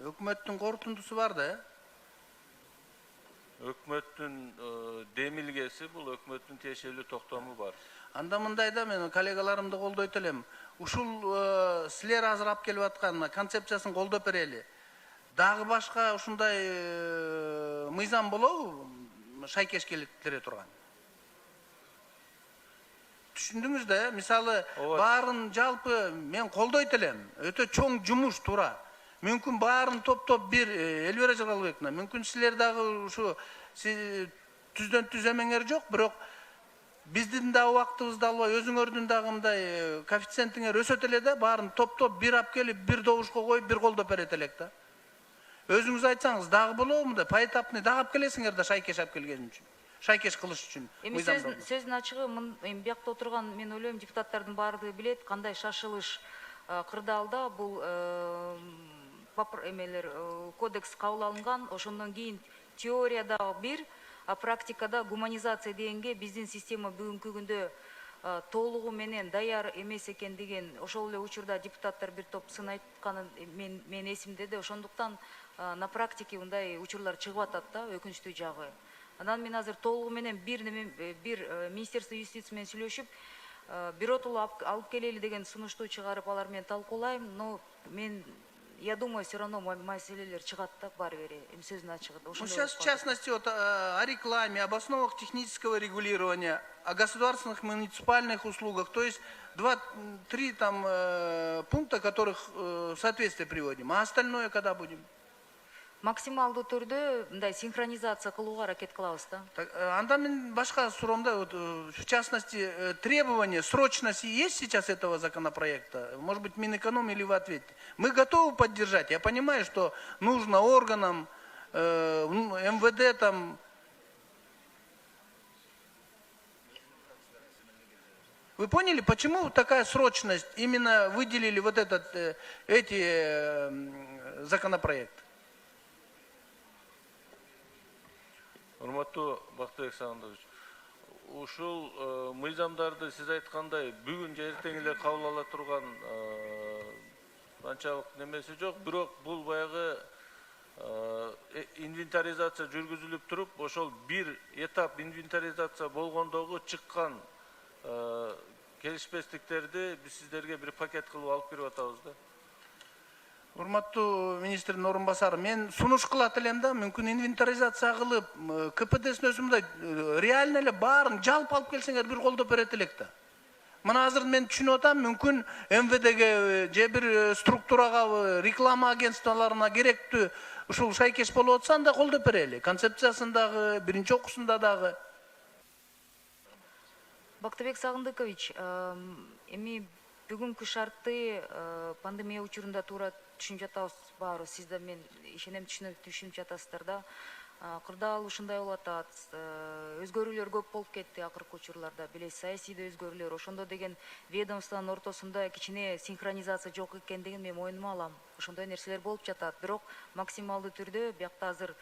Өкмөттүн корутундусу бар да. Өкмөттүн демилгеси бул өкмөттүн тиешелүү токтому бар. Анда мындайда мен коллегаларымды колдойт элем. Ушул силер азыр алып келип аткан концепциясын колдоп берели. Дагы башка ушундай мыйзам болобу? Шайкеш келтире турган. Түшүндүңүз да, мисалы, баарын жалпы мен колдойт элем. Өтө чоң жумуш тура. Мүмкүн баарын топ-топ бир Элбера Жалалбековна, мүмкүн силер дагы ушу түздөн түз эмеңер жок, бирок биздин да убактыбызды албай, өзүңөрдүн дагы мындай коэффициентиңер өсөт эле да, баарын топ-топ бир алып келип, бир добушка коюп, бир колдоп берет элек да. Өзүңүз айтсаңыз, дагы болобу мындай поэтапный дагы алып келесиңер да шайкеш алып келген үчүн. Шайкеш кылыш үчүн. Эми сөздүн ачыгы, биякта отурган мен ойлойм депутаттардын баардыгы билет кандай шашылыш кырдаалда бул кодекс кабыл алынган, ошондон кийин теорияда бир, а практикада гуманизация дегенге биздин система бүгүнкү күндө толугу менен даяр эмес экен деген ошол эле учурда депутаттар бир топ сын айтканын мен эсимде да, ошондуктан на практике мындай учурлар чыгып атат да, өкүнүчтүү жагы. Анан мен азыр толугу менен бир Министерство юстиция менен сүйлөшүп, биротулуу алып келели деген сунушту чыгарып алар менен талкуулайм, но я думаю, все равно маселелер чыгат да баары бери, сөздүн ачыгы. Сейчас, в частности, о рекламе, об основах технического регулирования, о государственных муниципальных услугах, то есть 2-3 там пункта, которых в соответствие приводим, а остальное когда будем? Максималдуу түрдө мындай синхронизация кылууга аракет кылабыз да. Анда мен башка суроомда, вот, в частности, требования, срочность есть сейчас этого законопроекта? Может быть, Минэконом или вы ответите? Мы готовы поддержать. Я понимаю, что нужно органам, МВД там. Вы поняли, почему такая срочность? Именно выделили вот эти законопроекты? Урматтуу Бактыбек Сагындыкович, ушул мыйзамдарды сиз айткандай бүгүн же эртең эле кабыл ала турган анчалык немеси жок, бирок бул баягы инвентаризация жүргүзүлүп туруп, ошол бир этап инвентаризация болгондогу чыккан келишпестиктерди биз сиздерге бир пакет кылып алып берип атабыз да. Урматтуу министрдин орун басары, мен сунуш кылат элем да, мүмкүн инвентаризация кылып, КПДсин өзүмдөй реально эле баарын жалпы алып келсеңер бир колдоп берет элек да. Мына азыр мен түшүнүп атам, мүмкүн МВДге же бир структурага, реклама агентстволоруна керектүү ушул шайкеш болуп атса, анда колдоп берели. Концепциясындагы, биринчи окуусунда дагы. Бактыбек Сагындыкович, эми бүгүнкү шартты пандемия учурунда туура түшүнүп жатабыз баары. Сиз да мен ишенем түшүнүп жатасыздар да. Кырдаал ушундай болуп атат. Өзгөрүүлөр көп болуп кетти акыркы учурларда. Билесиз, саясий өзгөрүүлөр. Ошондо деген ведомствонун ортосунда кичине синхронизация жок экендигин мен мойнума алам. Ошондой нерселер болуп жатат. Бирок максималдуу түрдө биякта азыр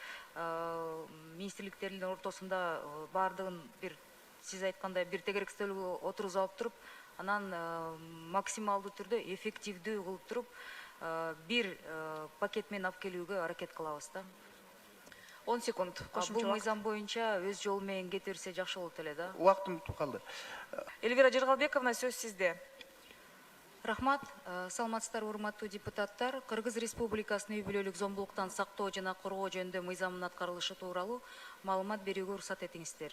министрликтердин ортосунда баардыгын бир сиз айткандай бир тегерек стөлгө отургузуп алып туруп, анан максималдуу түрдө эффективдүү кылып туруп, бир пакет менен алып келүүгө аракет кылабыз да. 10 секунд. Бул мыйзам боюнча өз жолу менен кете берсе жакшы болот эле да. Убактым калды. Эльвира Жаргалбековна, сөз сизде. Рахмат, саламатсыздарбы урматтуу депутаттар. Кыргыз Республикасынын үй бүлөлүк зомбулуктан сактоо жана коргоо жөнүндө мыйзамдын аткарылышы тууралуу маалымат берүүгө уруксат этиңиздер.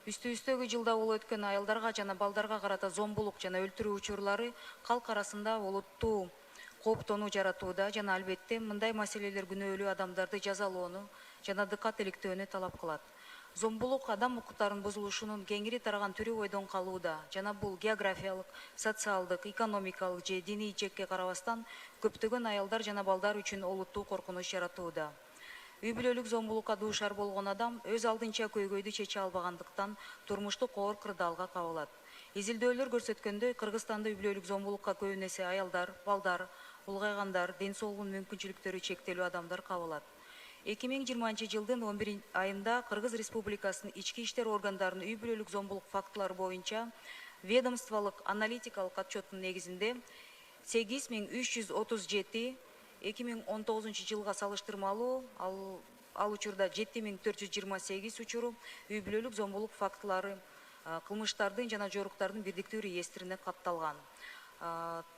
Үстүбүздөгү жылда болуп өткөн аялдарга жана балдарга карата зомбулук жана өлтүрүү учурлары калк арасында олуттуу кооптонуу жаратууда жана албетте мындай маселелер күнөөлүү адамдарды жазалоону жана дыкат талап кылат. Зомбулук адам укуктарынын бузулушунун кеңири тараган түрү бойдон калууда жана бул географиялык, социалдык, экономикалык же диний чекке карабастан көптөгөн аялдар жана балдар үчүн олуттуу коркунуч жаратууда. Үй бүлөлүк зомбулукка дуушар болгон адам өз алдынча көйгөйдү чече албагандыктан турмуштук оор кырдаалга кабылат. Изилдөөлөр көрсөткөндөй, Кыргызстанда үй бүлөлүк зомбулукка көбүн эсе аялдар, балдар, улгайгандар, ден соолугунун мүмкүнчүлүктөрү чектелүү адамдар кабылат. 2020 жылдын 11 айында Кыргыз Республикасынын ички иштер органдарынын үй бүлөлүк зомбулук фактылары боюнча ведомстволук аналитикалык отчеттун негизинде 8337 2019 жылга салыштырмалуу ал учурда 7428 учуру үй бүлөлүк зомбулук фактылары кылмыштардын жана жоруктардын бирдиктүү реестрине катталган.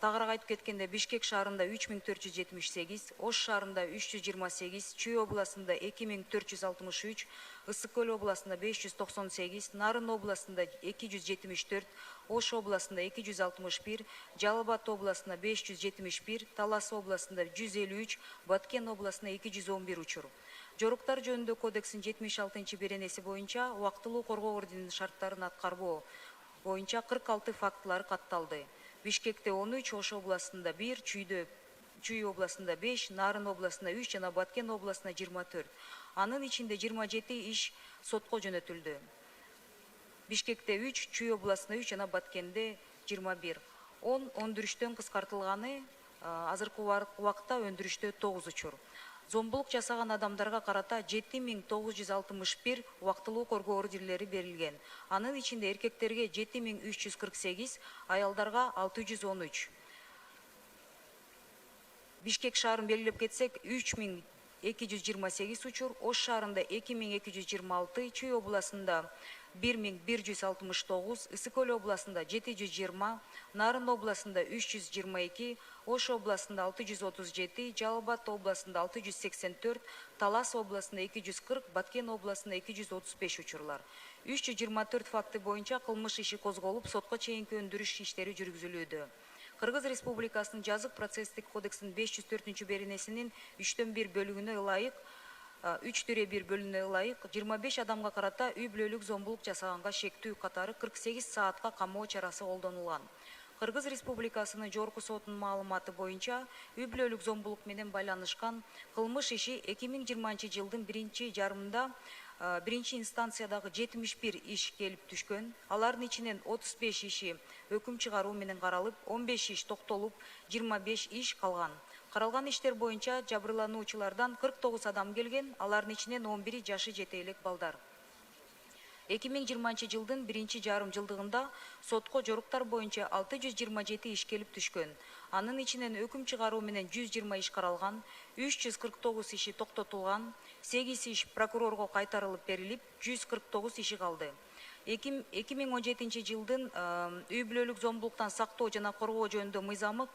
Тагыраак айтып кеткенде Бишкек шаарында 3478, Ош шаарында 328, Чүй областында 2463, Ысык Көл областында 598, Нарын областында 274, Ош областында 261, Жалал Абад областында 571, Талас областында 153, Баткен областында 211 учур. Жоруктар жөнүндө кодекстин 76 беренеси боюнча убактылуу коргоо ордеринин шарттарын аткарбоо боюнча 46 фактылары катталды. Бишкекте 13, Ош областында 1, Чүй областында 5, Нарын областында 3 жана Баткен областында 24. Анын ичинде 27 иш сотко жөнөтүлдү. Бишкекте 3, Чүй областында 3 жана Баткенде 21. 10 өндүрүштөн кыскартылганы, азыркы убакта өндүрүштө 9 учур. Зомбулук жасаган адамдарга карата 7961 убактылуу коргоо ордерлери берилген. Анын ичинде эркектерге 7348, аялдарга 613. Бишкек шаарын белгилеп кетсек, 3228 учур, Ош шаарында 2226, Чүй областында 1169, Ысык Көл областында 720, Нарын областында 322, Ош областында 637, Жалал Абад областында 684, Талас областында 240, Баткен областында 235 учурлар. 324 факты боюнча кылмыш иши козголуп, сотко чейинки өндүрүш иштери жүргүзүлүүдө. Кыргыз Республикасынын жазык процесстик кодексинин 504 беренесинин 3/1 бөлүгүнө ылайык 3/1 бөлүгүнө ылайык 25 адамга карата үй бүлөлүк зомбулук жасаганга шектүү катары 48 саатка камоо чарасы колдонулган. Кыргыз Республикасынын жогорку сотунун маалыматы боюнча үй бүлөлүк зомбулук менен байланышкан кылмыш иши 2020 жылдын биринчи жарымында биринчи инстанциядагы 71 иш келип түшкөн. Алардын ичинен 35 иши өкүм чыгаруу менен каралып, 15 иш токтолуп, 25 иш калган. Каралган иштер боюнча жабырлануучулардан 49 адам келген, алардын ичинен 11 жашы жете элек балдар. 2020 жылдын биринчи жарым жылдыгында сотко жоруктар боюнча 627 иш келип түшкөн. Анын ичинен өкүм чыгаруу менен 120 иш каралган, 349 иши токтотулган, 8 иш прокурорго кайтарылып берилип, 149 иши калды. 2017 жылдын үй бүлөлүк зомбулуктан сактоо жана коргоо жөнүндө мыйзамы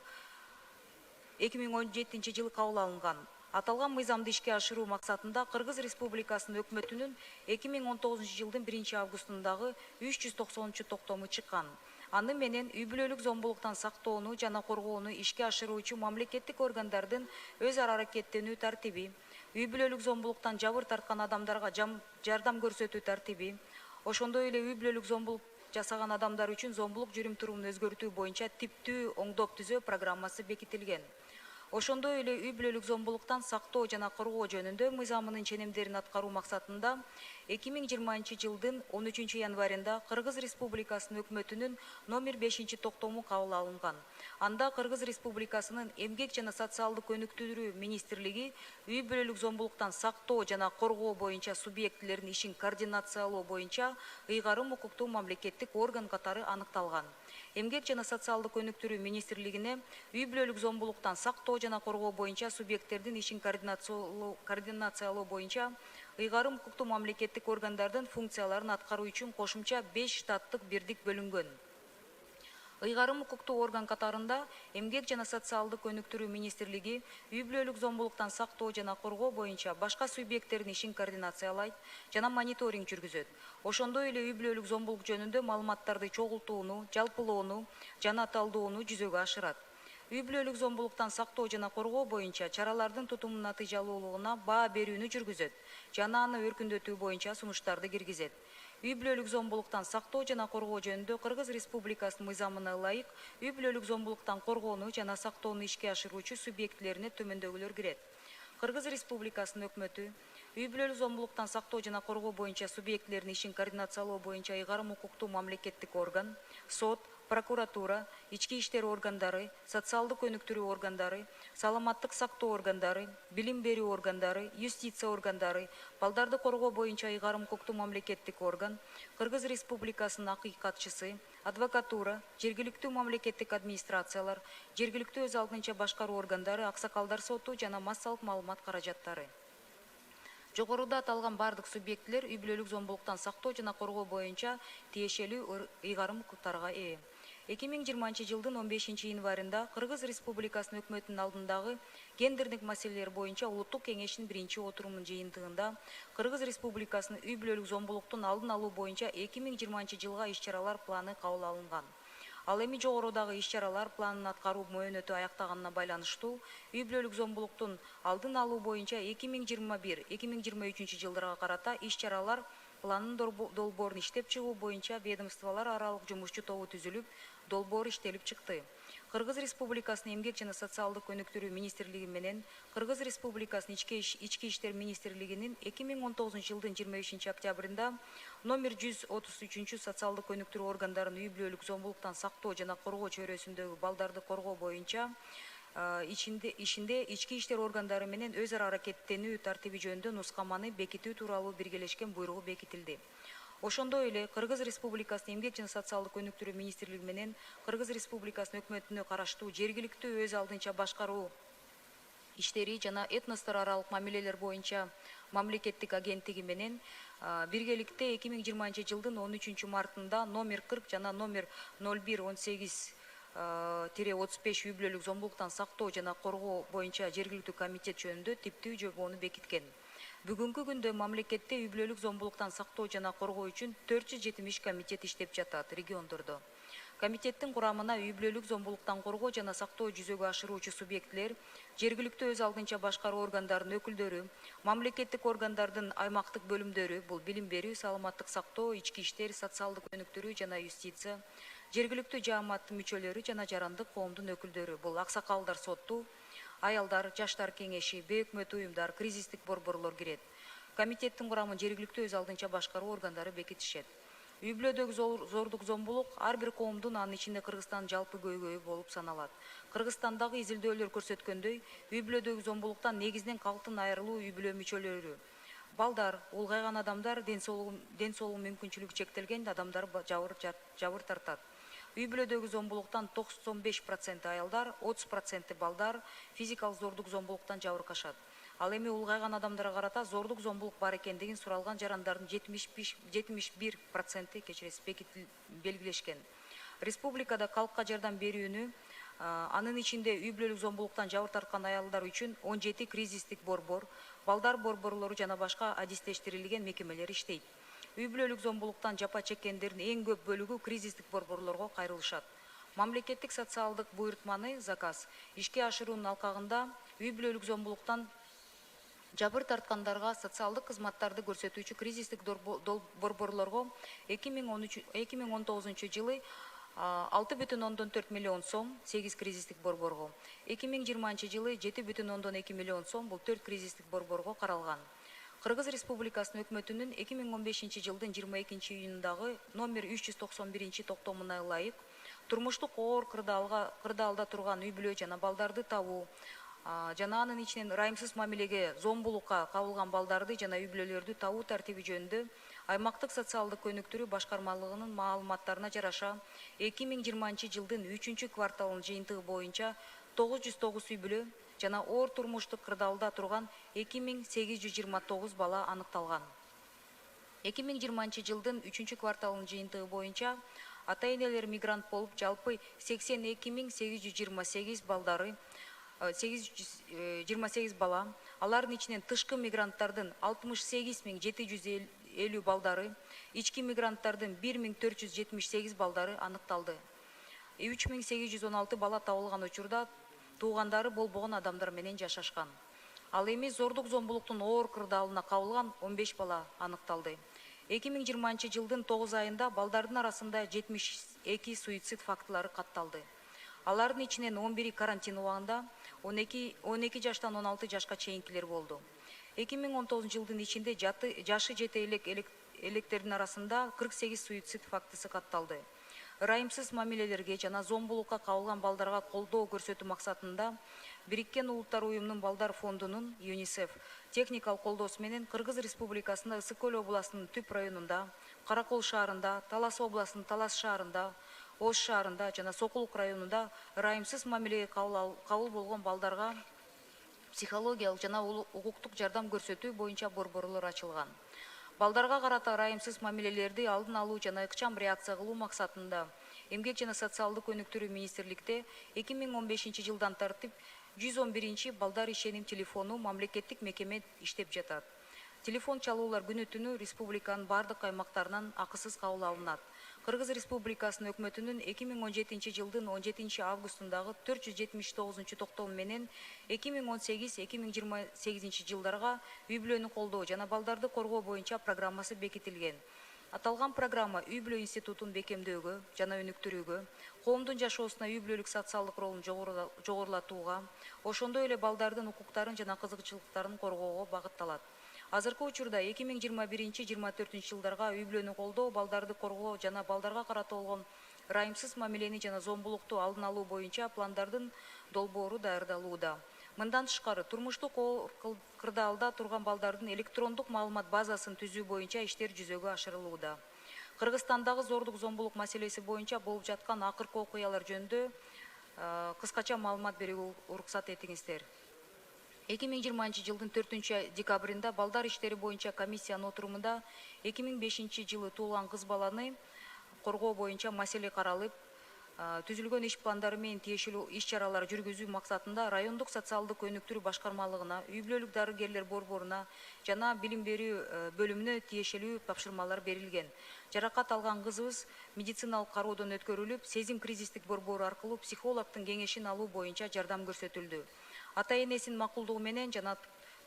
2017 жылы кабыл алынган. Аталган мыйзамды ишке ашыруу максатында Кыргыз Республикасынын өкмөтүнүн 2019 жылдын 1 августундагы 390 токтому чыккан. Аны менен үй бүлөлүк зомбулуктан сактоону жана коргоону ишке ашыруучу мамлекеттик органдардын өз ара аракеттенүү тартиби, үй бүлөлүк зомбулуктан жабыр тарткан адамдарга жардам көрсөтүү тартиби, ошондой эле үй бүлөлүк зомбулук жасаган адамдар үчүн зомбулук жүрүм-турумун өзгөртүү боюнча типтүү оңдоп түзөө программасы бекитилген. Ошондой эле үй бүлөлүк зомбулуктан сактоо жана коргоо жөнүндө мыйзамынын ченемдерин аткаруу максатында 2020 жылдын 13 январында Кыргыз Республикасынын өкмөтүнүн номер 5 токтому кабыл алынган. Анда Кыргыз Республикасынын Эмгек жана социалдык өнүктүрүү министрлиги үй бүлөлүк зомбулуктан сактоо жана коргоо боюнча субъектилердин ишин координациялоо боюнча ыйгарым укуктуу мамлекеттик орган катары аныкталган. Эмгек жана социалдык өнүктүрүү министрлигине үй бүлөлүк зомбулуктан сактоо жана коргоо боюнча субъекттердин ишин координациялоо боюнча ыйгарым укуктуу мамлекеттик органдардын функцияларын аткаруу үчүн кошумча 5 штаттык бирдик бөлүнгөн. Ыйгарым укуктуу орган катарында Эмгек жана социалдык өнүктүрүү министрлиги үй бүлөлүк зомбулуктан сактоо жана коргоо боюнча башка субъекттердин ишин координациялайт жана мониторинг жүргүзөт. Ошондой эле үй бүлөлүк зомбулук жөнүндө маалыматтарды чогултууну, жалпылоону жана талдоону жүзөгө ашырат. Үй бүлөлүк зомбулуктан сактоо жана коргоо боюнча чаралардын тутумунун натыйжалуулугуна баа берүүнү жүргүзөт жана аны өркүндөтүү боюнча сунуштарды киргизет. Үй бүлөлүк зомбулуктан сактоо жана коргоо жөнүндө Кыргыз Республикасынын мыйзамына ылайык үй бүлөлүк зомбулуктан коргоону жана сактоону ишке ашыруучу субъектилерине төмөндөгүлөр кирет. Кыргыз Республикасынын өкмөтү үй бүлөлүк зомбулуктан сактоо жана коргоо боюнча субъектилердин ишин координациялоо боюнча ыйгарым укуктуу мамлекеттик орган, сот, прокуратура, ички иштер органдары, социалдык өнүктүрүү органдары, саламаттык сактоо органдары, билим берүү органдары, юстиция органдары, балдарды коргоо боюнча ыйгарым укуктуу мамлекеттик орган, Кыргыз Республикасынын акыйкатчысы, адвокатура, жергиликтүү мамлекеттик администрациялар, жергиликтүү өз алдынча башкаруу органдары, аксакалдар соту жана массалык маалымат каражаттары. Жогоруда аталган бардык субъектилер үй бүлөлүк зомбулуктан сактоо жана коргоо боюнча тиешелүү ыйгарым укуктарга ээ. 2020 жылдын 15 январында Кыргыз Республикасынын өкмөтүнүн алдындагы гендердик маселелер боюнча улуттук кеңештин биринчи отурумунун жыйынтыгында Кыргыз Республикасынын үй бүлөлүк зомбулуктун алдын алуу боюнча 2020 жылга иш-чаралар планы кабыл алынган. Ал эми жогорудагы иш-чаралар планын аткаруу мөөнөтү аяктаганына байланыштуу үй бүлөлүк зомбулуктун алдын алуу боюнча 2021-2023 жылдарга карата иш-чаралар планын долбоорун иштеп чыгуу боюнча ведомстволор аралык жумушчу тобу түзүлүп, долбоор иштелип чыкты. Кыргыз Республикасынын Эмгек жана социалдык өнүктүрүү министрлиги менен Кыргыз Республикасынын Ички иштер министрлигинин 2019 жылдын 25 октябрында номер 133 социалдык өнүктүрүү органдарынын үй бүлөлүк зомбулуктан сактоо жана коргоо чөйрөсүндөгү балдарды коргоо боюнча ишинде ички иштер органдары менен өз ара аракеттенүү тартиби жөнүндө нускаманы бекитүү тууралуу биргелешкен буйругу бекитилди. Ошондой эле Кыргыз Республикасынын Эмгек жана социалдык өнүктүрүү министрлиги менен Кыргыз Республикасынын өкмөтүнө караштуу жергиликтүү өз алдынча башкаруу иштери жана этностор аралык мамилелер боюнча мамлекеттик агенттиги менен биргеликте 2020 жылдын 13 мартында номер 40 жана номер 0118-35 үй бүлөлүк зомбулуктан сактоо жана коргоо боюнча жергиликтүү комитет жөнүндө типтүү жобону бекиткен. Бүгүнкү күндө мамлекетте үй бүлөлүк зомбулуктан сактоо жана коргоо үчүн 470 комитет иштеп жатат региондордо. Комитеттин курамына үй бүлөлүк зомбулуктан коргоо жана сактоо жүзөгө ашыруучу субъектилер, жергиликтүү өз алдынча башкаруу органдарынын өкүлдөрү, мамлекеттик органдардын аймактык бөлүмдөрү, бул билим берүү, саламаттык сактоо, ички иштер, социалдык өнүктүрүү жана юстиция, жергиликтүү жааматтын мүчөлөрү жана жарандык коомдун өкүлдөрү, бул аксакалдар сотту, аялдар, жаштар кеңеши, бейөкмөт уюмдар, кризистик борборлор кирет. Комитеттин курамын жергиликтүү өз алдынча башкаруу органдары бекитишет. Үй бүлөдөгү зордук зомбулук ар бир коомдун, анын ичинде Кыргызстандын жалпы көйгөйү болуп саналат. Кыргызстандагы изилдөөлөр көрсөткөндөй, үй бүлөдөгү зомбулуктан негизинен калктын айрылуу үй бүлө мүчөлөрү, балдар, улгайган адамдар, ден соолугу мүмкүнчүлүгү чектелген адамдар жабыр тартат. Үй бүлөдөгү зомбулуктан 95% аялдар, 30% балдар физикалык зордук зомбулуктан жабыркашат. Ал эми улгайган адамдарга карата зордук зомбулук бар экендигин суралган жарандардын 71% белгилешкен. Республикада калкка жардам берүүнү, анын ичинде үй бүлөлүк зомбулуктан жабыр тарткан аялдар үчүн 17 кризистик борбор, балдар борборлору жана башка адистештирилген мекемелер иштейт. Үй бүлөлүк зомбулуктан жапа чеккендердин эң көп бөлүгү кризистик борборлорго кайрылышат. Мамлекеттик социалдык буйртманы заказ ишке ашыруунун алкагында үй бүлөлүк зомбулуктан жабыр тарткандарга социалдык кызматтарды көрсөтүүчү кризистик борборлорго 2019 жылы 6,4 миллион сом 8 кризистик борборго, 2020 жылы 7,2 миллион сом бул 4 кризистик борборго каралган. Кыргыз Республикасынын өкмөтүнүн 2015 жылдын 22 июнундагы номер 391 токтомуна ылайык турмуштук оор кырдаалда турган үй бүлө жана балдарды табуу жана анын ичинен ырайымсыз мамилеге, зомбулукка кабылган балдарды жана үй бүлөлөрдү табуу тартиби жөнүндө аймактык социалдык өнүктүрүү башкармалыгынын маалыматтарына жараша 2020 жылдын 3 кварталынын жыйынтыгы боюнча 909 үй бүлө жана оор турмуштук кырдаалда турган 2829 бала аныкталган. 2020 жылдын 3 кварталынын жыйынтыгы боюнча ата-энелер мигрант болуп жалпы 82.828 балдары 828 бала, алардын ичинен тышкы мигранттардын 68.750 балдары, ички мигранттардын 1478 балдары аныкталды. 3816 бала табылган учурда туугандары болбогон адамдар менен жашашкан. Ал эми зордук зомбулуктун оор кырдаалына кабылган 15 бала аныкталды. 2020 жылдын 9 айында балдардын арасында 72 суицид фактылары катталды. Алардын ичинен 11 карантин убагында 12 жаштан 16 жашка чейинкилер болду. 2019 жылдын ичинде жашы жете электердин арасында 48 суицид фактысы катталды. Ырайымсыз мамилелерге жана зомбулукка кабылган балдарга колдоо көрсөтүү максатында Бириккен Улуттар уюмунун балдар фондунун ЮНИСЕФ техникалык колдоосу менен Кыргыз Республикасында Ысык Көл областынын Түп районунда, Каракол шаарында, Талас областынын Талас шаарында, Ош шаарында жана Сокулук районунда ырайымсыз мамилеге кабыл болгон балдарга психологиялык жана укуктук жардам көрсөтүү боюнча борборлор ачылган. Балдарга карата ырайымсыз мамилелерди алдын алуу жана ыкчам реакция кылуу максатында Эмгек жана социалдык өнүктүрүү министрликте 2015 жылдан тартып 111 балдар ишеним телефону мамлекеттик мекеме иштеп жатат. Телефон чалуулар күнү түнү республиканын бардык аймактарынан акысыз кабыл алынат. Кыргыз Республикасынын өкмөтүнүн 2017 жылдын 17 августундагы 479 токтому менен 2018-2028 жылдарга үй-бүлөнү колдоо жана балдарды коргоо боюнча программасы бекитилген. Аталган программа үй-бүлө институтун бекемдөөгө жана өнүктүрүүгө, коомдун жашоосуна үй-бүлөлүк социалдык ролун жогорулатууга, ошондой эле балдардын укуктарын жана кызыкчылыктарын коргоого багытталат. Азыркы учурда 2021-24 жылдарга үй-бүлөнү колдоо, балдарды коргоо жана балдарга карата болгон ырайымсыз мамилени жана зомбулукту алдын алуу боюнча пландардын долбоору даярдалууда. Мындан тышкары турмуштук кырдаалда турган балдардын электрондук маалымат базасын түзүү боюнча иштер жүзөгө ашырылууда. Кыргызстандагы зордук зомбулук маселеси боюнча болуп жаткан акыркы окуялар жөнүндө кыскача маалымат берүүгө уруксат этиңиздер. 2020 жылдын 4 декабрында балдар иштери боюнча комиссиянын отурумунда 2005 жылы туулган кыз баланы коргоо боюнча маселе каралып, түзүлгөн иш пландары менен тиешелүү иш чаралар жүргүзүү максатында райондук социалдык өнүктүрүү башкармалыгына, үй-бүлөлүк дарыгерлер борборуна жана билим берүү бөлүмүнө тиешелүү тапшырмалар берилген. Жаракат алган кызыбыз медициналык кароодон өткөрүлүп, сезим кризистик борбору аркылуу психологдун кеңешин алуу боюнча жардам көрсөтүлдү. Ата-энесинин макулдугу менен жана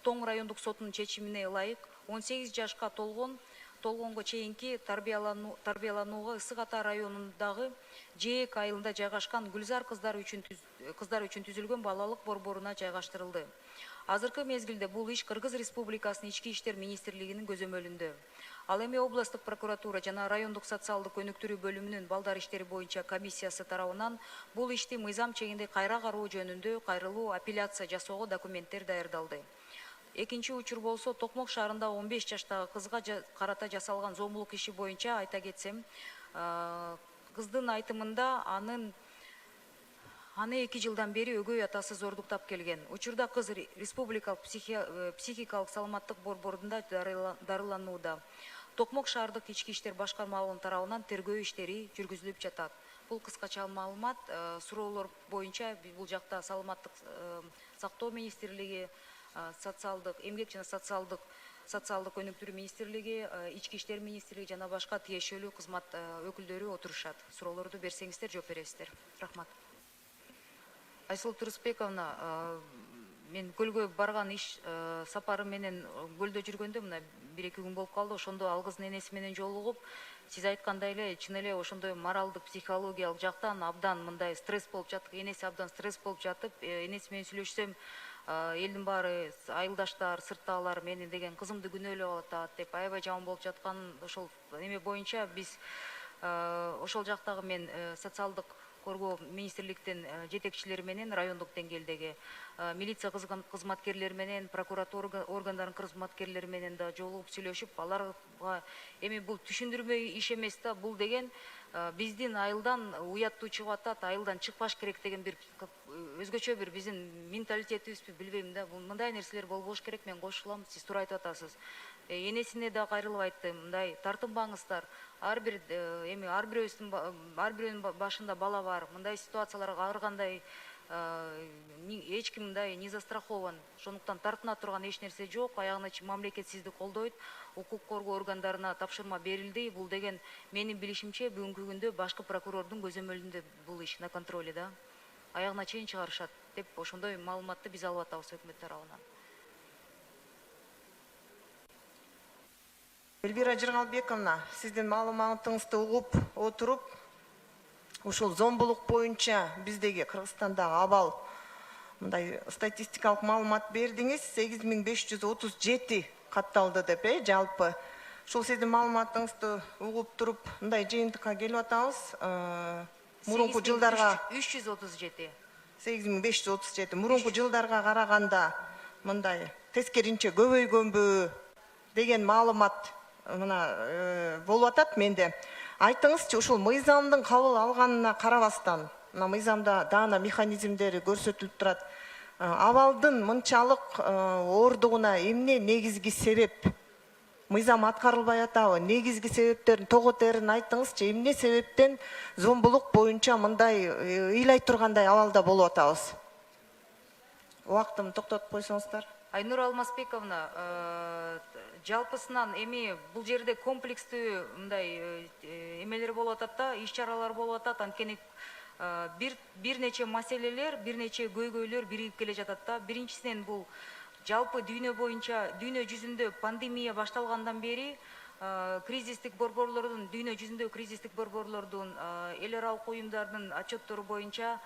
Тоң райондук сотунун чечимине ылайык 18 жашка толгонго чейинки тарбияланууга Ысык Ата районундагы Жээк айылында жайгашкан Гүлзар кыздар үчүн түзүлгөн балалык борборуна жайгаштырылды. Азыркы мезгилде бул иш Кыргыз Республикасынын Ички иштер министрлигинин көзөмөлүндө. Ал эми областтык прокуратура жана райондук социалдык өнүктүрүү бөлүмүнүн балдар иштери боюнча комиссиясы тарабынан бул ишти мыйзам чегинде кайра кароо жөнүндө кайрылуу апелляция жасоого документтер даярдалды. Экинчи учур болсо Токмок шаарында 15 жаштагы кызга карата жасалган зомбулук иши боюнча айта кетсем, кыздын айтымында аны 2 жылдан бери өгөй атасы зордуктап келген. Учурда кыз республикалык психикалык саламаттык борборунда дарыланууда. Токмок шаардык ички иштер башкармалыгынын тарабынан тергөө иштери жүргүзүлүп жатат. Бул кыскача маалымат. Суроолор боюнча бул жакта саламаттык сактоо министрлиги, эмгек жана социалдык өнүктүрүү министрлиги, ички иштер министрлиги жана башка тиешелүү кызмат өкүлдөрү отурушат. Суроолорду берсеңиздер жооп бересиздер. Рахмат. Айсыл Турусбековна, мен көлгө барган иш сапары менен көлдө жүргөндө мына 1-2 күн болуп калды. Ошондо ал кыздын энеси менен жолугуп, сиз айткандай эле чын эле ошондой моралдык, психологиялык жактан абдан мындай стресс болуп жатып, энеси абдан стресс болуп жатып, энеси менен сүйлөшсөм, элдин баары, айылдаштар, сырттагылар мени деген кызымды күнөөлөп атат деп аябай жаман болуп жаткан. Ошол эме боюнча биз ошол жактагы мен социалдык коргоо министрликтин жетекчилери менен райондук деңгээлдеги милиция кызматкерлери менен, прокуратура органдарынын кызматкерлери менен да жолугуп сүйлөшүп, аларга эми бул түшүндүрмө иш эмес да, бул деген биздин айылдан уяттуу чыгып атат, айылдан чыкпаш керек деген бир өзгөчө бир биздин менталитетибизби билбейм да. Бул мындай нерселер болбош керек, мен кошулам, сиз туура айтып атасыз. Энесине да кайрылып айтты, мындай тартынбаңыздар. Ар бирөөнүн башында бала бар. Мындай ситуацияларга ар кандай эч ким мындай не застрахован. Ошондуктан тартына турган эч нерсе жок. Аягына чейин мамлекет сизди колдойт. Укук коргоо органдарына тапшырма берилди. Бул деген менин билишимче бүгүнкү күндө башкы прокурордун көзөмөлүндө бул иш на контроле да. Аягына чейин чыгарышат деп ошондой маалыматты биз алып атабыз өкмөт тарабынан. Эльвира Жыргалбековна, сиздин маалыматыңызды угуп отуруп, ушул зомбулук боюнча биздеги Кыргызстандагы абал мындай статистикалык маалымат бердиңиз. 8537 катталды деп, жалпы. Ушул сиздин маалыматыңызды угуп туруп, мындай жыйынтыкка келип атабыз. Мурунку жылдарга 337. 8537. Мурунку жылдарга караганда мындай тескеринче көбөйгөнбү деген маалымат мына болуп атат менде. Айтыңызчы, ушул мыйзамдын кабыл алганына карабастан, мына мыйзамда даана механизмдери көрсөтүлүп турат. Абалдын мынчалык оордугуна эмне негизги себеп? Мыйзам аткарылбай атабы? Негизги себептерин, тоготерин айтыңызчы, эмне себептен зомбулук боюнча мындай ыйлай тургандай абалда болуп атабыз? Убактымды токтотуп койсоңуздар. Айнур Алмазбековна, жалпысынан эми бул жерде комплекстүү мындай эмелер болуп атат да, иш-чаралар болуп атат. Анткени бир нече маселелер, бир нече көйгөйлөр биригип келе жатат да. Биринчисинен бул жалпы дүйнө боюнча, дүйнө жүзүндө пандемия башталгандан бери кризистик борборлордун, дүйнө жүзүндө кризистик борборлордун, эл аралык уюмдардын отчеттору боюнча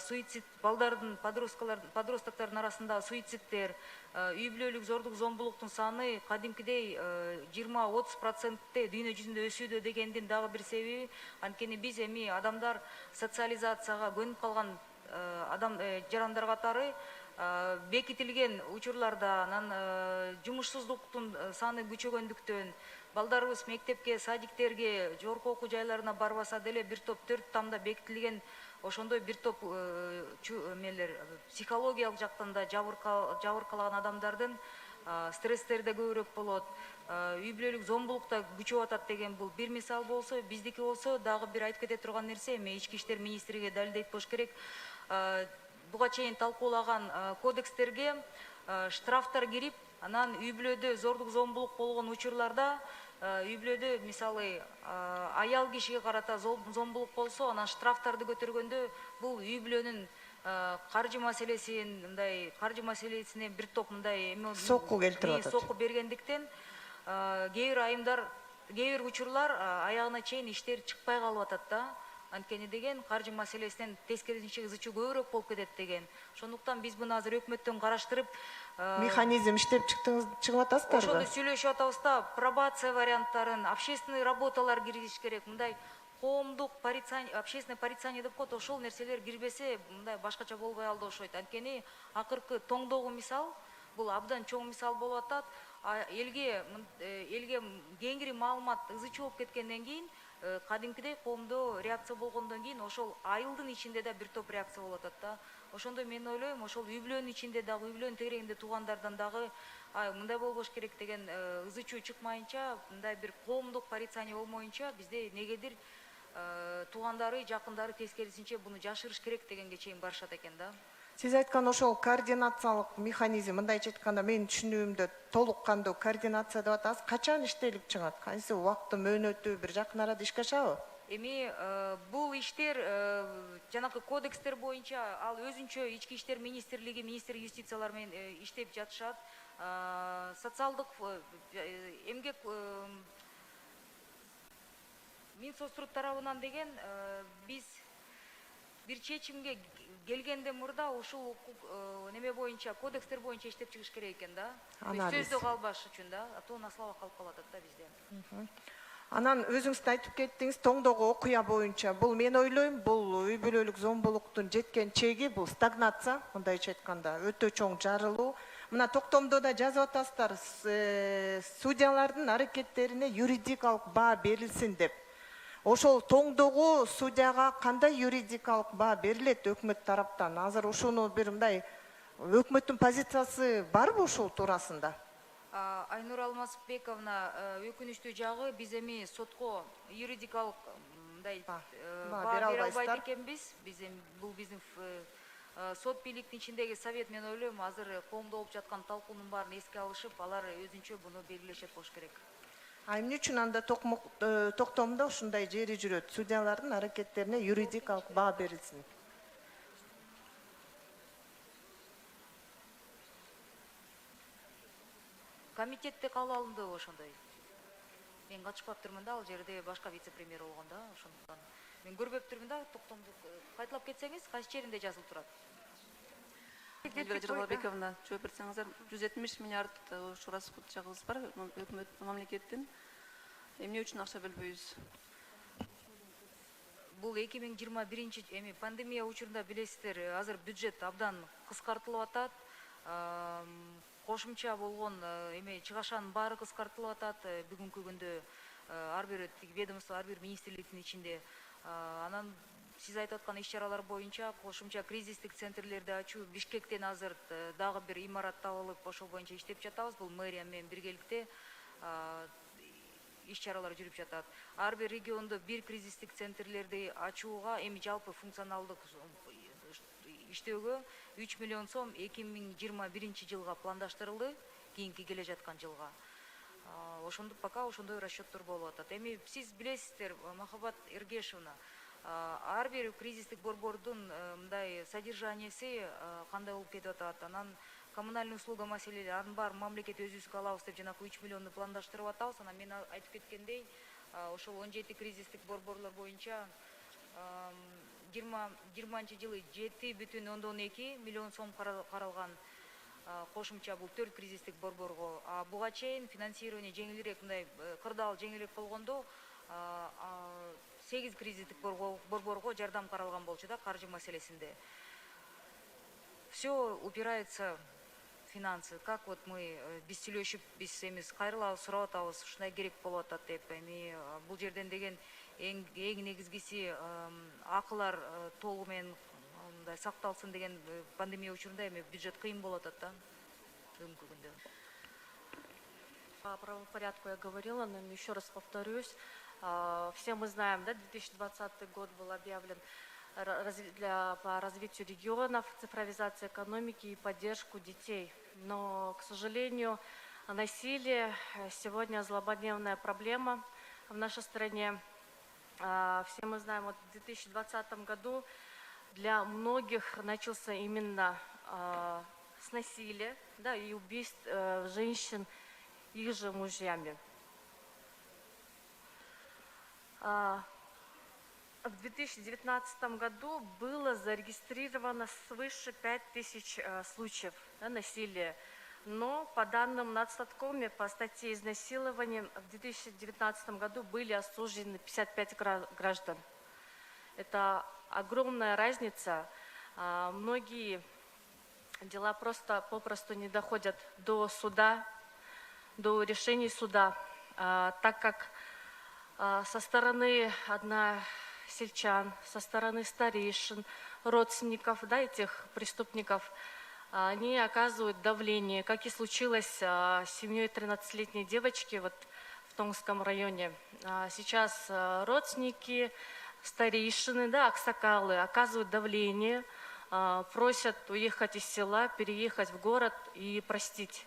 суицид, балдардын, подростоктордун арасында суицидтер, үй бүлөлүк зордук зомбулуктун саны кадимкидей 20-30% дүйнө жүзүндө өсүүдө дегендин дагы бир себеби. Анткени биз эми адамдар социализацияга көнүп калган жарандар катары бекитилген учурларда, анан жумушсуздуктун саны күчөгөндүктөн балдарыбыз мектепке, садиктерге, жогорку окуу жайларына барбаса деле бир топ 4 тамда бекитилген ошондой бир топ психологиялык жактан да жабыркалаган адамдардын стресстери да көбүрөөк болот, үй бүлөлүк зомбулук да күчөп атат деген бул бир мисал болсо, биздики болсо дагы бир айтып кете турган нерсе, эми ички иштер министрлиги далилдейт болуш керек. Буга чейин талкуулаган кодекстерге штрафтар кирип, анан үй бүлөдө зордук зомбулук болгон учурларда үй бүлөдө мисалы аял кишиге карата зомбулук болсо, анан штрафтарды көтөргөндө бул үй бүлөнүн каржы маселесин, мындай каржы маселесине бир топ мындай сокку келтирип атат. Сокку бергендиктен кээ бир учурлар аягына чейин иштер чыкпай калып атат да. Анткени деген каржы маселесинен тескерисинче ызы чуу көбүрөөк болуп кетет деген. Ошондуктан биз муну азыр өкмөттөн караштырып, Механизм иштеп чыгып атасыздарбы? ошону сүйлөшүп атабыз да, пробация варианттарын, общественный работалар киргизиш керек. Мындай коомдук общественный порицание деп коет, ошол нерселер кирбесе, мындай башкача болбой алды окшойт. Анткени акыркы тоңдогу мисал, бул абдан чоң мисал болуп атат. Элге кеңири маалымат ызы чуу болуп кеткенден кийин, кадимкидей коомдо реакция болгондон кийин ошол айылдын ичинде да бир топ реакция болуп атат да. Ошондо мен ойлойм, ошол үй бүлөнүн ичинде дагы, үй бүлөнүн тегерегинде туугандардан дагы мындай болбош керек деген ызы чуу чыкмайынча, мындай бир коомдук порицание болмоюнча бизде негедир туугандары, жакындары тескерисинче буну жашырыш керек дегенге чейин барышат экен да. Сиз айткан ошол координациялык механизм, мындайча айтканда менин түшүнүгүмдө толук кандуу координация деп атасыз. Качан иштелип чыгат? Кайсы убакыты, мөөнөтү бир жакын арада ишке ашабы? Эми бул иштер жанакы кодекстер боюнча ал өзүнчө ички иштер министрлиги, министр юстициялар менен иштеп жатышат. Социалдык эмгек Минсоцтруд тарабынан деген биз бир чечимге келгенден мурда ушул неме боюнча, кодекстер боюнча иштеп чыгыш керек экен да. Сөздө калбаш үчүн да, то на слова калып калат да бизде. Анан өзүңүз да айтып кеттиңиз, тоңдогу окуя боюнча бул мен ойлойм, бул үй бүлөлүк зомбулуктун жеткен чеги бул стагнация, мындайча айтканда өтө чоң жарылуу. Мына токтомдо да жазып атасыздар, судьялардын аракеттерине юридикалык баа берилсин деп. Ошол тоңдогу судьяга кандай юридикалык баа берилет өкмөт тараптан? Азыр ушуну бир мындай өкмөттүн позициясы барбы ушул туурасында? Айнур Алмазбековна, өкүнүчтүү жагы биз эми сотко юридикалык мындай баа бере албайт экенбиз. Бул биздин сот бийликтин ичиндеги совет, мен ойлойм, азыр коомдо болуп жаткан талкуунун баарын эске алышып, алар өзүнчө буну белгилешет болуш керек. Эмне үчүн анда токтомдо ушундай жери жүрөт? Судьялардын аракеттерине юридикалык баа берилсин. Комитетте кабыл алынды ошондой. Мен катышпаптырмын да, ал жерде башка вице-премьер болгон да, ошондуктан мен көрбөптүрмүн да. Токтомду кайталап кетсеңиз, кайсы жеринде жазылып турат? Эльвира Жыргалбековна, жооп берсеңиздер, 170 миллиард ушу расход жагыбыз бар өкмөт мамлекеттин. Эмне үчүн акча бөлбөйбүз? Бул 2021 эми пандемия учурунда билесиздер, азыр бюджет абдан кыскартылып атат. Кошумча болгон эми чыгашанын баары кыскартылып атат. Бүгүнкү күндө ар бир ведомство, ар бир министрликтин ичинде. Анан сиз айтып аткан иш-чаралар боюнча кошумча кризистик центрлерди ачуу Бишкектен азыр дагы бир имарат табылып, ошол боюнча иштеп жатабыз. Бул мэрия менен биргеликте иш-чаралар жүрүп жатат. Ар бир региондо бир кризистик центрлерди ачууга эми жалпы функционалдык иштөөгө 3 миллион сом 2021 жылга пландаштырылды, кийинки келе жаткан жылга. Пока ошондой расчеттор болуп атат. Эми сиз билесиздер, Махабат Эргешевна, ар бир кризистик борбордун мындай содержанияси кандай болуп кетип атат. Анан коммунальный услуга маселелери, аны баары мамлекет өзүбүзгө алабыз деп жанагы 3 миллионду пландаштырып атабыз. Анан мен айтып кеткендей, ошол 17 кризистик борборлор боюнча 20 жылы 7,12 миллион сом каралган. Кошумча бул 4 кризистик борборго. Буга чейин финансирование жеңилирээк, мындай кырдаал жеңилирээк болгондо 8 кризистик борборго жардам каралган болчу да, каржы маселесинде. Все упирается в финансы. Как вот мы биз сүйлөшүп, биз эмес кайрылабыз, сурап атабыз, ушундай керек болуп атат деп. Эми бул жерден деген эң негизгиси акылар толугу менен сакталсын деген пандемия учурунда эми бюджет кыйын болуп атат да бүгүнкү күндө. По правопорядку я говорила, но еще раз повторюсь. Все мы знаем, да, 2020 год был объявлен по развитию регионов, цифровизации экономики и поддержку детей. Но, к сожалению, насилие сегодня злободневная проблема в нашей стране. Все мы знаем, вот в 2020 году для многих начался именно с насилия, да, и убийств женщин их же мужьями. В 2019 году было зарегистрировано свыше 5000 случаев, да, насилия. Но по данным Нацстаткома, по статье изнасилования, в 2019 году были осуждены 55 граждан. Это огромная разница. Многие дела попросту не доходят до суда, до решений суда, так как со стороны односельчан, со стороны старейшин, родственников, да, этих преступников, они оказывают давление, как и случилось с семьей 13-летней девочки вот в Томском районе. Сейчас родственники, старейшины, да, аксакалы оказывают давление, просят уехать из села, переехать в город и простить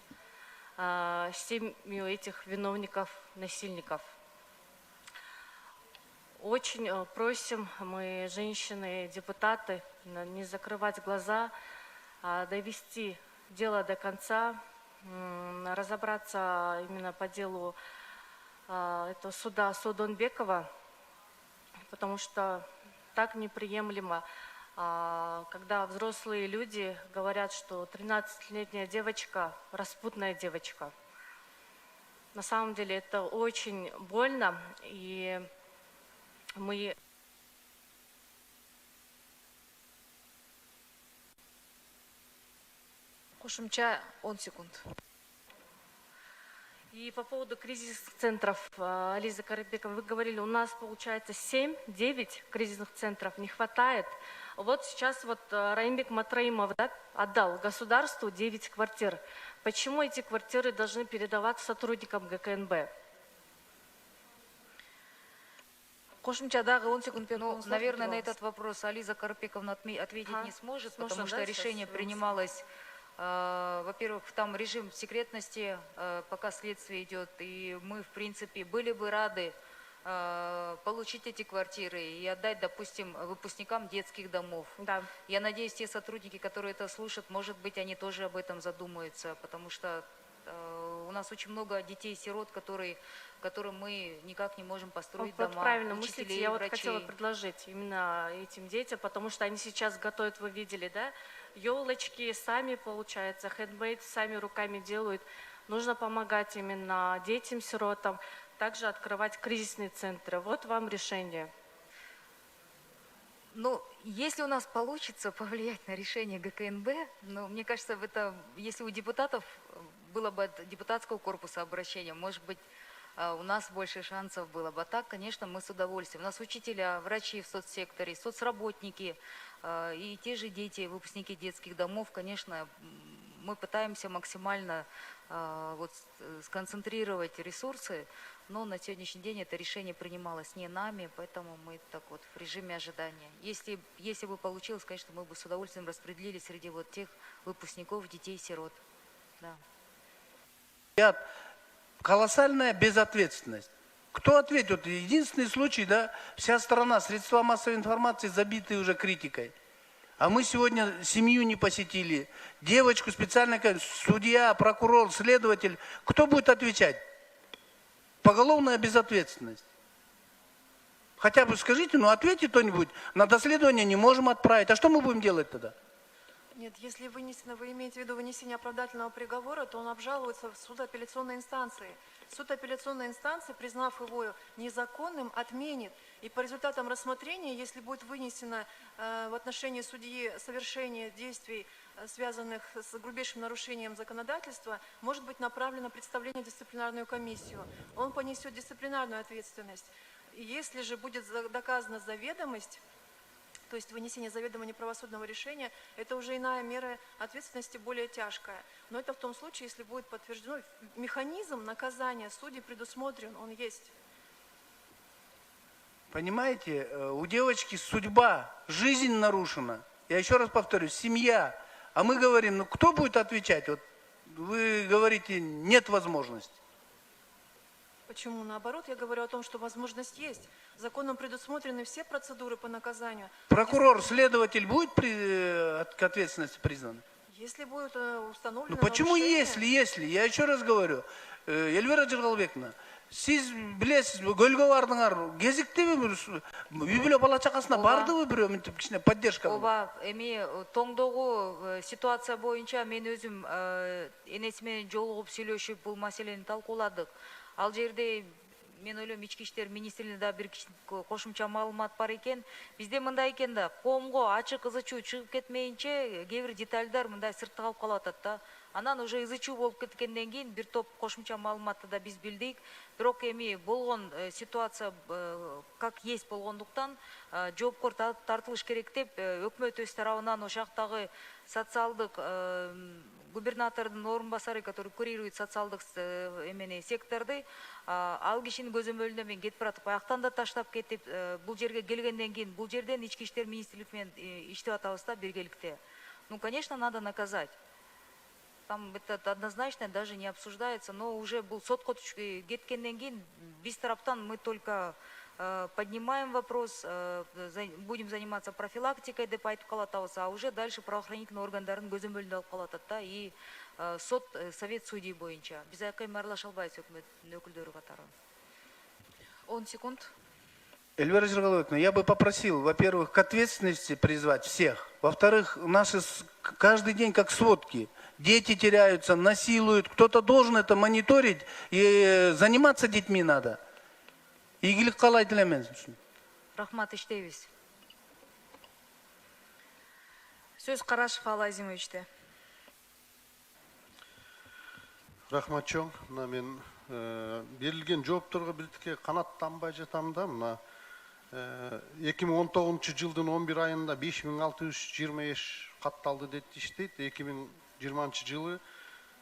семью этих виновников, насильников. Очень просим мы, женщины, депутаты, не закрывать глаза, довести дело до конца, разобраться именно по делу этого суда Содонбекова, потому что так неприемлемо, когда взрослые люди говорят, что 13-летняя девочка, распутная девочка. На самом деле это очень больно, и мы... Кошумча 10 секунд. И по поводу кризисных центров, Ализа Карабекова, вы говорили, у нас получается 7-9 кризисных центров, не хватает. Вот сейчас вот Раимбек Матраимов, да, отдал государству 9 квартир. Почему эти квартиры должны передаваться сотрудникам ГКНБ? Кошумча дагы 10 секунд. Наверное, на этот вопрос Ализа Карапековна ответить не сможет, потому что решение принималось, во-первых, там режим секретности, пока следствие идет, и мы, в принципе, были бы рады получить эти квартиры и отдать, допустим, выпускникам детских домов. Да. Я надеюсь, те сотрудники, которые это слушают, может быть, они тоже об этом задумаются, потому что у нас очень много детей-сирот, которым мы никак не можем построить Вот дома, правильно учителей, мыслите. Я вот врачей. хотела предложить именно этим детям, потому что они сейчас готовят, вы видели, да, елочки сами, получается, хендмейд сами руками делают. Нужно помогать именно детям-сиротам, также открывать кризисные центры. Вот вам решение. Ну, если у нас получится повлиять на решение ГКНБ, ну, мне кажется, это, если у депутатов было бы от депутатского корпуса обращение, может быть, у нас больше шансов было бы. А так, конечно, мы с удовольствием. У нас учителя, врачи в соцсекторе, соцработники и те же дети, выпускники детских домов, конечно, мы пытаемся максимально сконцентрировать ресурсы, но на сегодняшний день это решение принималось не нами, поэтому мы так вот в режиме ожидания. Если бы получилось, конечно, мы бы с удовольствием распределили среди вот тех выпускников, детей-сирот. Да. Колоссальная безответственность. Кто ответит? Единственный случай, да, вся страна, средства массовой информации забиты уже критикой. А мы сегодня семью не посетили, девочку специально, судья, прокурор, следователь. Кто будет отвечать? Поголовная безответственность. Хотя бы скажите, ответьте кто-нибудь. На доследование не можем отправить. А что мы будем делать тогда? Нет, если вы имеете в виду вынесение оправдательного приговора, то он обжалуется в суд апелляционной инстанции. Суд апелляционной инстанции, признав его незаконным, отменит. И по результатам рассмотрения, если будет вынесено в отношении судьи совершение действий, связанных с грубейшим нарушением законодательства, может быть направлено представление в дисциплинарную комиссию. Он понесет дисциплинарную ответственность. И если же будет доказана заведомость, то есть вынесение заведомо неправосудного решения, это уже иная мера ответственности, более тяжкая. Но это в том случае, если будет подтверждено, механизм наказания судей предусмотрен, он есть. Понимаете, у девочки судьба, жизнь нарушена. Я еще раз повторюсь, семья. А мы говорим, кто будет отвечать? Вот вы говорите, нет возможности. Почему? Наоборот, я говорю о том, что возможность есть. Законом предусмотрены все процедуры по наказанию. Прокурор, следователь будет к ответственности признан? Если будет установлено Почему нарушение... если? Я еще раз говорю. Эльвира Жыргалбековна, сіз білесіз, көлге бардыңар, кезіктебі үй бүле бала чақасына бардыбы біреу мынтип кичине поддержка? Ооба, эми тоңдогу ситуация боюнча мен өзүм энеси менен жолугуп сүйлөшүп бул маселени талкууладык. Ал жерде мен ойлойм ички иштер министрлигинде да бир кошумча маалымат бар экен. Бизде мындай экен да, коомго ачык ызы чуу чыгып кетмейинче кээ бир детальдар мындай сыртта калып калып атат да. Анан уже ызы чуу болуп кеткенден кийин бир топ кошумча маалыматты да биз билдик. Бирок эми болгон ситуация как есть болгондуктан жоопкор тартылыш керек деп өкмөт өз тарабынан ошол жактагы социалдык губернатордун орун басары, который курирует социалдык секторду, ал кишинин көзөмөлүнө мен кетип баратып, аяктан да таштап кетип, бул жерге келгенден кийин бул жерден ички иштер министрлиги менен иштеп атабыз да биргеликте. Конечно, надо наказать. Там это однозначно даже не обсуждается, но уже был сотко кеткенден кийин биз тараптан мы только поднимаем вопрос, будем заниматься профилактикой деп айтып калатабыз, а уже дальше правоохранительный органдардын көзөмөлүндө алып калатат да, и совет судей боюнча. Биз аяка эми аралаша албайбыз өкмөттүн өкүлдөрү катары. 10 секунд. Эльвира Жыргалбековна, я бы попросил, во-первых, к ответственности призвать всех. Во-вторых, наши каждый день как сводки. Дети теряются, насилуют. Кто-то должен это мониторить, и заниматься детьми надо. Игілік қалай тілеменіз үшін? Рахмат, иштейбиз. Сөз Карашев Алла Азимовичте. Рахмат чоң. Мен берилген жоопторго биртикке канаттанбай жатам да. Мына 2019 жылдын 11 айында 5625 катталды деп иштейт. 2020 жылы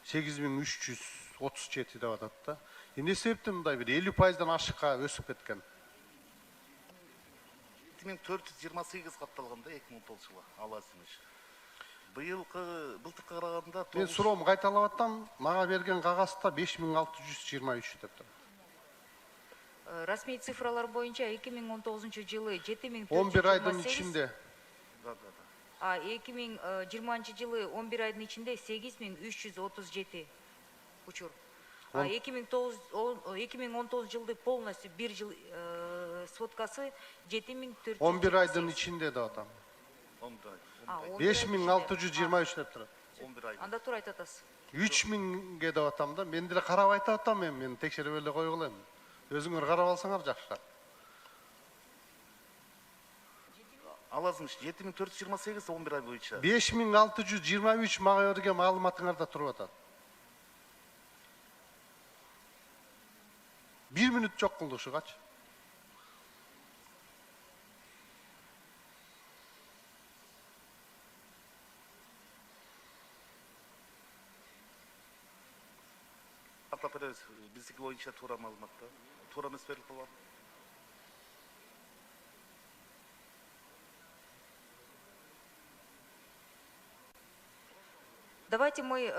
8337 деп атат да. Эмне себептен мындай бир 50%дан ашыкка өсүп кеткен? 2428 катталган да 2019 жылы, аласыңыз. Былтыркы караганда Мен суроом кайталап атам, мага берген кагазда 5623 деп турат. Расмий цифралар боюнча 2019 жылы 7428. 11 айдын ичинде. А 2020 жылы 11 айдын ичинде 8337 учур. 2019 жылды полностью бир жыл сводкасы 7400. 11 айдын ичинде деп атам. 5623 деп турат. Анда тура айтып атасыз. 3000ге деп атам да. Мен деле карап айтып атам, мен текшерип эле койгула эми. Өзүңөр карап алсаңар жакшы. Аласыңыз 7428 11 ай боюнча. 5623 мага берген маалыматыңарда туруп атат. 2 мүнөт жок кылды ушугачы. Атап беребиз, биздики боюнча туура маалымат да. Туура эмес берилип калган. Давайте мы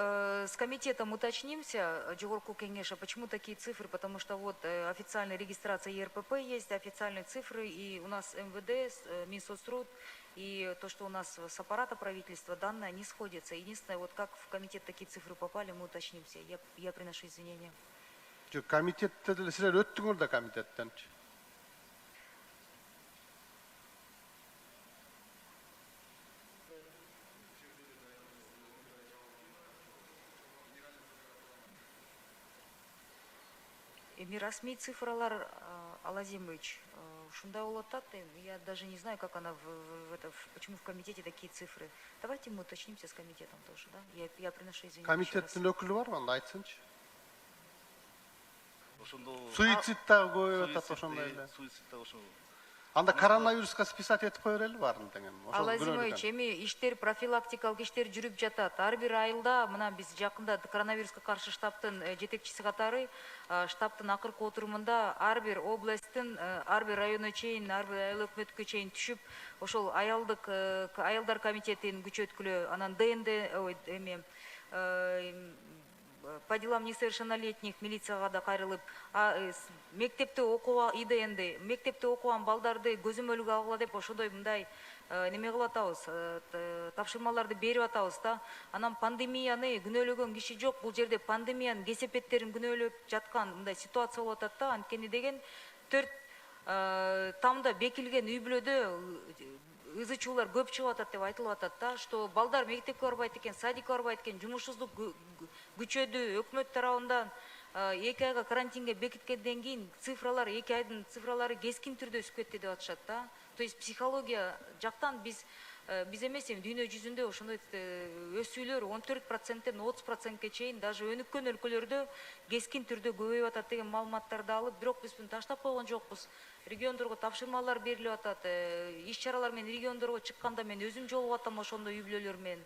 с комитетом уточнимся, Жогорку Кеңеша, почему такие цифры, потому что вот официальная регистрация ЕРПП есть, официальные цифры, и у нас МВД, Минсоцтруд, и то, что у нас с аппарата правительства, данные не сходятся. Единственное, вот как в комитет такие цифры попали, мы уточнимся. Я приношу извинения. Комитетте деле силер өттүңөр да комитеттенчи. Расмий цифралар, Алазимович, ушундай болуп атат, я даже не знаю, как она почему в комитете такие цифры. Давайте мы уточнимся с комитетом тоже, да? Я приношу извинения. Комитеттин өкүлү барбы, анда айтсынчы. Ошондо Суицид дагы көбөйүп атат ошондой эле. Суицид да ошо. Анда коронавируска списать этип кое берели баарын деген. Алазимович, эми иштер профилактикалык иштер жүрүп жатат. Ар бир айылда мына биз жакында коронавируска каршы штабтын жетекчиси катары штабтын акыркы отурумунда ар бир областтын ар бир районуна чейин, ар бир айыл өкмөткө чейин түшүп, ошол аялдар комитетин күчөткүлө, анан ДНД эми по делам несовершеннолетних милицияга да кайрылып, мектепте окуган ИДНД, мектепте окуган балдарды көзөмөлгө алгыла деп ошондой мындай неме кылып атабыз, тапшырмаларды берип атабыз да. Анан пандемияны күнөөлөгөн киши жок, бул жерде пандемиянын кесепеттерин күнөөлөп жаткан мындай ситуация болуп атат да. Анткени деген 4 тамда бекилген үй бүлөдө ызы чуулар көп чыгып атат деп айтылып атат да, что балдар мектепке барбайт экен, садикке барбайт экен, жумушсуздук күчөдү. Өкмөт тарабынан 2 айга карантинге бекиткенден кийин цифралар 2 айдын цифралары кескин түрдө өсүп кетти деп атышат да. То есть психология жактан биз эмес, эми дүйнө жүзүндө ошондой өсүүлөр 14%-тен 30%-ке чейин даже өнүккөн өлкөлөрдө кескин түрдө көбөйүп атат деген маалыматтарды алып, бирок биз буну таштап койгон жокпуз. Региондорго тапшырмалар берилип атат. Иш чаралар менен региондорго чыкканда мен өзүм жолугуп атам ошондой үй бүлөлөр менен.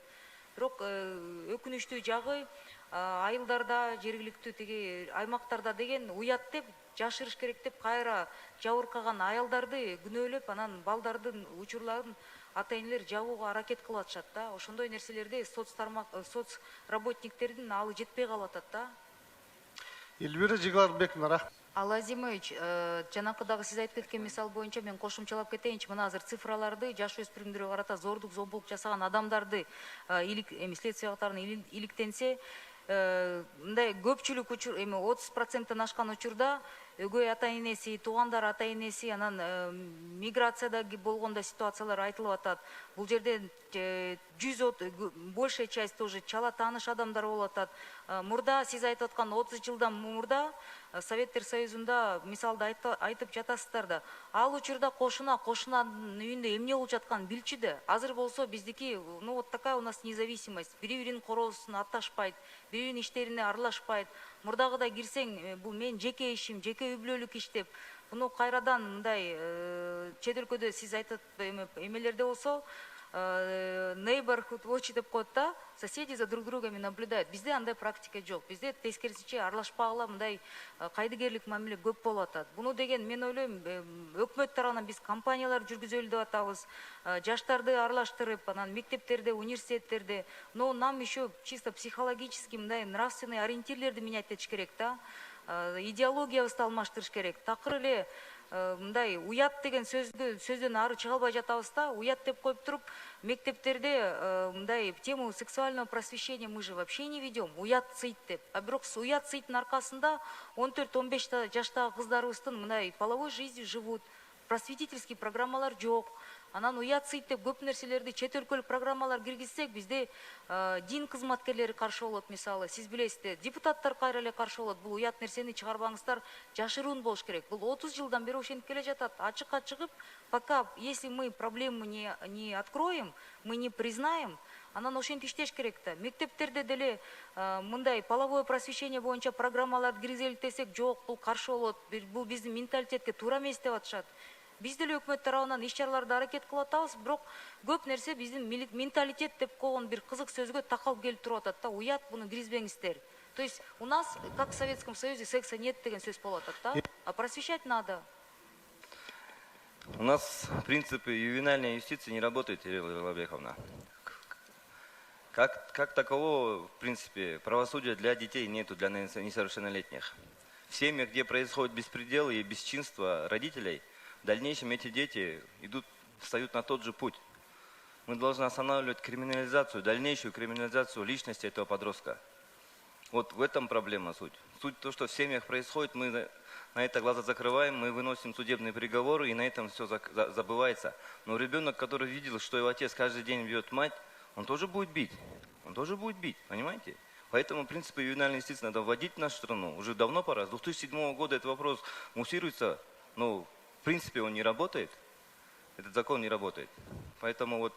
Бирок өкүнүчтүү жагы айылдарда, жергиликтүү тиги аймактарда деген уят деп, жашырыш керек деп кайра жабыркаган аялдарды күнөөлөп, анан балдардын учурларын ата-энелер жабууга аракет кылып атышат да. Ошондой нерселерди соц работниктердин алы жетпей калып атат да. Элвира Жигалбековна, рахмат. Алазимович, жанакыдагы сиз айтып кеткен мисал боюнча мен кошумчалап кетейинчи. Мына азыр цифраларды жаш өспүрүмдөргө карата зордук, зомбулук жасаган адамдарды следствие катарына иликтенсе, мындай көпчүлүк учур, эми 30%-тен ашкан учурда өгөй ата-энеси, туугандар ата-энеси, анан миграцияда болгондо ситуациялар айтылып атат. Бул жерде большая часть тоже чала тааныш адамдар болуп атат. Мурда сиз айтып аткан 30 жылдан мурда Советтер Союзунда мисалды айтып жатасыздар да. Ал учурда кошунанын үйүндө эмне болуп жатканын билчү да. Азыр болсо биздики, ну вот такая у нас независимость. Бири-биринин короосун атташпайт, бири-биринин иштерине аралашпайт. Мурдагыдай кирсең, бул менин жеке ишим, жеке үй бүлөлүк иш деп. Буну кайрадан мындай чет өлкөдө сиз айтып эмелерде болсо, neighborhood watch деп коет да, соседи за друг другами наблюдают. Бизде андай практика жок. Бизде тескерисинче аралашпагыла мындай кайдыгерлик мамиле көп болуп атат. Буну деген мен ойлойм, өкмөт тарабынан биз кампаниялар жүргүзөлү деп атабыз. Жаштарды аралаштырып, анан мектептерде, университеттерде, но нам еще чисто психологически мындай нравственный ориентирлерди менять этиш керек да. Идеологиябызды алмаштырыш керек. Такыр эле мындай уят деген сөздөн ары чыга албай жатабыз да. Уят деп коюп туруп, мектептерде мындай тему сексуального просвещения мы же вообще не ведем. Уят сыйт деп. А бирок уят сыйттын аркасында 14-15 жаштагы кыздарыбыздын мындай половой жизнью живут. Просветительский программалар жок. Анан уят сыйт деп көп нерселерди чет өлкөлүк программалар киргизсек, бизде дин кызматкерлери каршы болот, мисалы. Сиз билесиздер, депутаттар кайра эле каршы болот. Бул уят нерсени чыгарбаңыздар, жашыруун болуш керек. Бул 30 жылдан бери ошентип келе жатат. Ачыкка чыгып, пока если мы проблему не откроем, мы не признаем, Анан ошентип иштеш керек да. Мектептерде деле мындай половое просвещение боюнча программаларды киргизели десек, жок, бул каршы болот. Бул биздин менталитетке туура эмес деп атышат. Биз деле өкмөт тарабынан иш-чараларды аракет кылып атабыз, бирок көп нерсе биздин менталитет деп койгон бир кызык сөзгө такалып келип туруп атат да. Уят, буну киргизбеңиздер. То есть у нас, как в Советском Союзе, секса нет деген сөз болот да, а просвещать надо. У нас принципы ювенальной юстиции не работают, Ирина Лавреховна. Как такового, в принципе, правосудия для детей нету, для несовершеннолетних. В семьях, где происходит беспредел и бесчинство родителей, в дальнейшем эти дети встают на тот же путь. Мы должны останавливать криминализацию, дальнейшую криминализацию личности этого подростка. Вот в этом проблема суть. Суть то, что в семьях происходит, мы на это глаза закрываем, мы выносим судебные приговоры, и на этом все забывается. Но ребенок, который видел, что его отец каждый день бьет мать, он тоже будет бить. Он тоже будет бить, понимаете? Поэтому принципы ювенальной юстиции надо вводить в нашу страну. Уже давно пора. С 2007 года этот вопрос муссируется, но в принципе он не работает. Этот закон не работает. Поэтому вот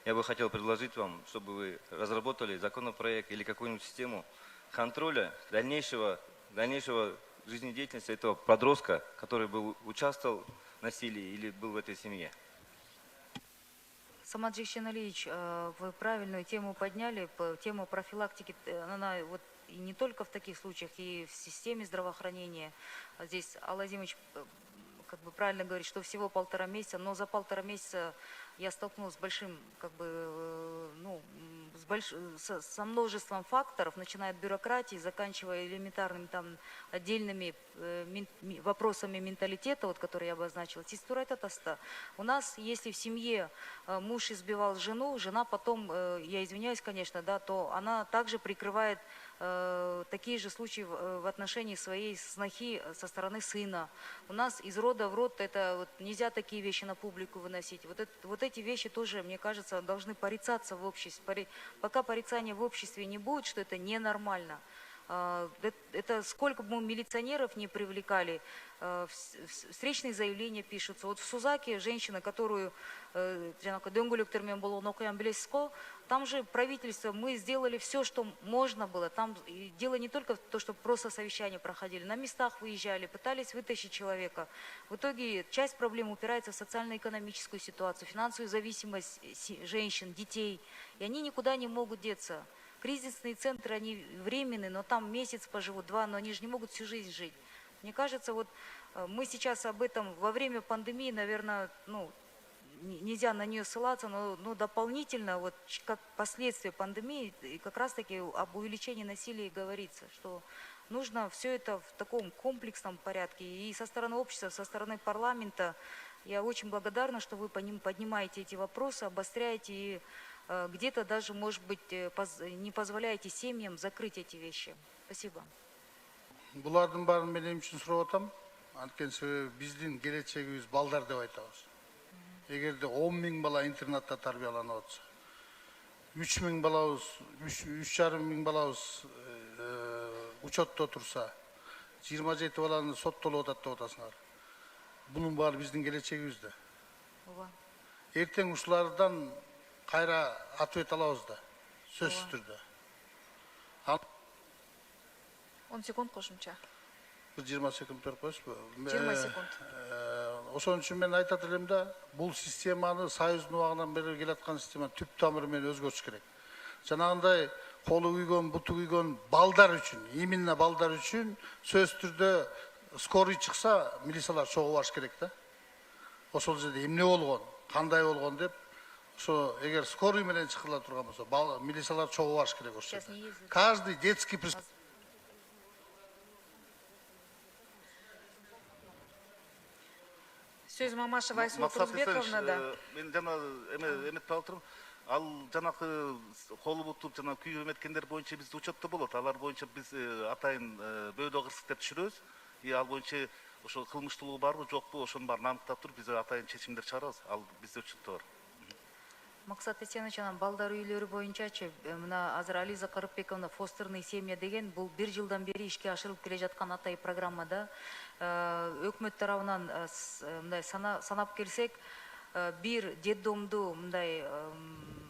я бы хотел предложить вам, чтобы вы разработали законопроект или какую-нибудь систему контроля дальнейшего жизнедеятельности этого подростка, который участвовал в насилии или был в этой семье. Самат Жексеналиевич, вы правильную тему подняли, тему профилактики, она вот и не только в таких случаях, и в системе здравоохранения. Здесь Алла Азимович как бы правильно говорит, что всего 1,5 месяца, но за 1,5 месяца я столкнулась с большим, как бы, ну, со множеством факторов, начиная от бюрократии, заканчивая элементарными там отдельными вопросами менталитета, вот, которые я обозначила. У нас, если в семье муж избивал жену, жена потом, я извиняюсь, конечно, да, то она также прикрывает такие же случаи в отношении своей снохи со стороны сына. У нас из рода в род это вот, нельзя такие вещи на публику выносить. Вот эти вещи тоже, мне кажется, должны порицаться в обществе. Пока порицания в обществе не будет, что это ненормально. Это сколько бы мы милиционеров не привлекали, встречные заявления пишутся. Вот в Сузаке женщина, которую дөңгөлөктөрмен болгон окуяны билесиз го, там же правительство, мы сделали все, что можно было. Там дело не только в том, что просто совещания проходили, на местах выезжали, пытались вытащить человека. В итоге часть проблем упирается в социально-экономическую ситуацию, финансовую зависимость женщин, детей, и они никуда не могут деться. Кризисные центры, они временные, но там месяц поживут, 2, но они же не могут всю жизнь жить. Мне кажется, вот мы сейчас об этом во время пандемии, наверное, ну, нельзя на нее ссылаться, но дополнительно, вот как последствия пандемии, и как раз-таки об увеличении насилия говорится, что нужно все это в таком комплексном порядке. И со стороны общества, со стороны парламента я очень благодарна, что вы поднимаете эти вопросы, обостряете и где-то даже, может быть, не позволяете семьям закрыть эти вещи. Спасибо. Булардын баарын мен эмне үчүн сурап атам? Анткени себеби биздин келечегибиз балдар деп айтабыз. Эгерде 10 000 бала интернатта тарбияланып атса, 3 000 балабыз, 3,5 мың балабыз учетто турса, 27 баланы соттолуп атат деп атасыңар. Бунун баары биздин келечегибиз да. Эртең ушулардан кайра ответ алабыз да, сөзсүз түрдө. 10 секунд кошумча. 20 секунд берип коесузбу? 20 секунд. Ошон үчүн мен айтат элем да, бул системаны Союздун убагынан бери келаткан система түп тамыры менен өзгөртүш керек. Жанагындай колу күйгөн, буту күйгөн балдар үчүн, именно балдар үчүн сөзсүз түрдө скорый чыкса, милициялар чогуу баш керек да. Ошол жерде эмне болгон, кандай болгон деп, ошо эгер скорый менен чыкыла турган болсо, милициялар чогуу баш керек ошол жерде. Каждый детский Сөз Мамашева Айсулу Турузбековна, да. Мен жана эметип алдым. Ал жанакы колу бутуп жана күйгөн эметкендер боюнча бизде учетто болот. Алар боюнча биз атайын бөөдө кырсык деп түшүрөбүз. И ал боюнча ошо кылмыштуулугу барбы, жокпу, ошонун баарын аныктап туруп биз атайын чечимдер чыгарабыз. Ал бизде учетто бар. Максат Этенович, балдар үйлөрү боюнчачы, мына азыр Ализа Карыпбековна фостерный семья деген, бул 1 жылдан бери ишке ашырылып келе жаткан атай программада өкмөт тарабынан мындай санап келсек, бир детдомду мындай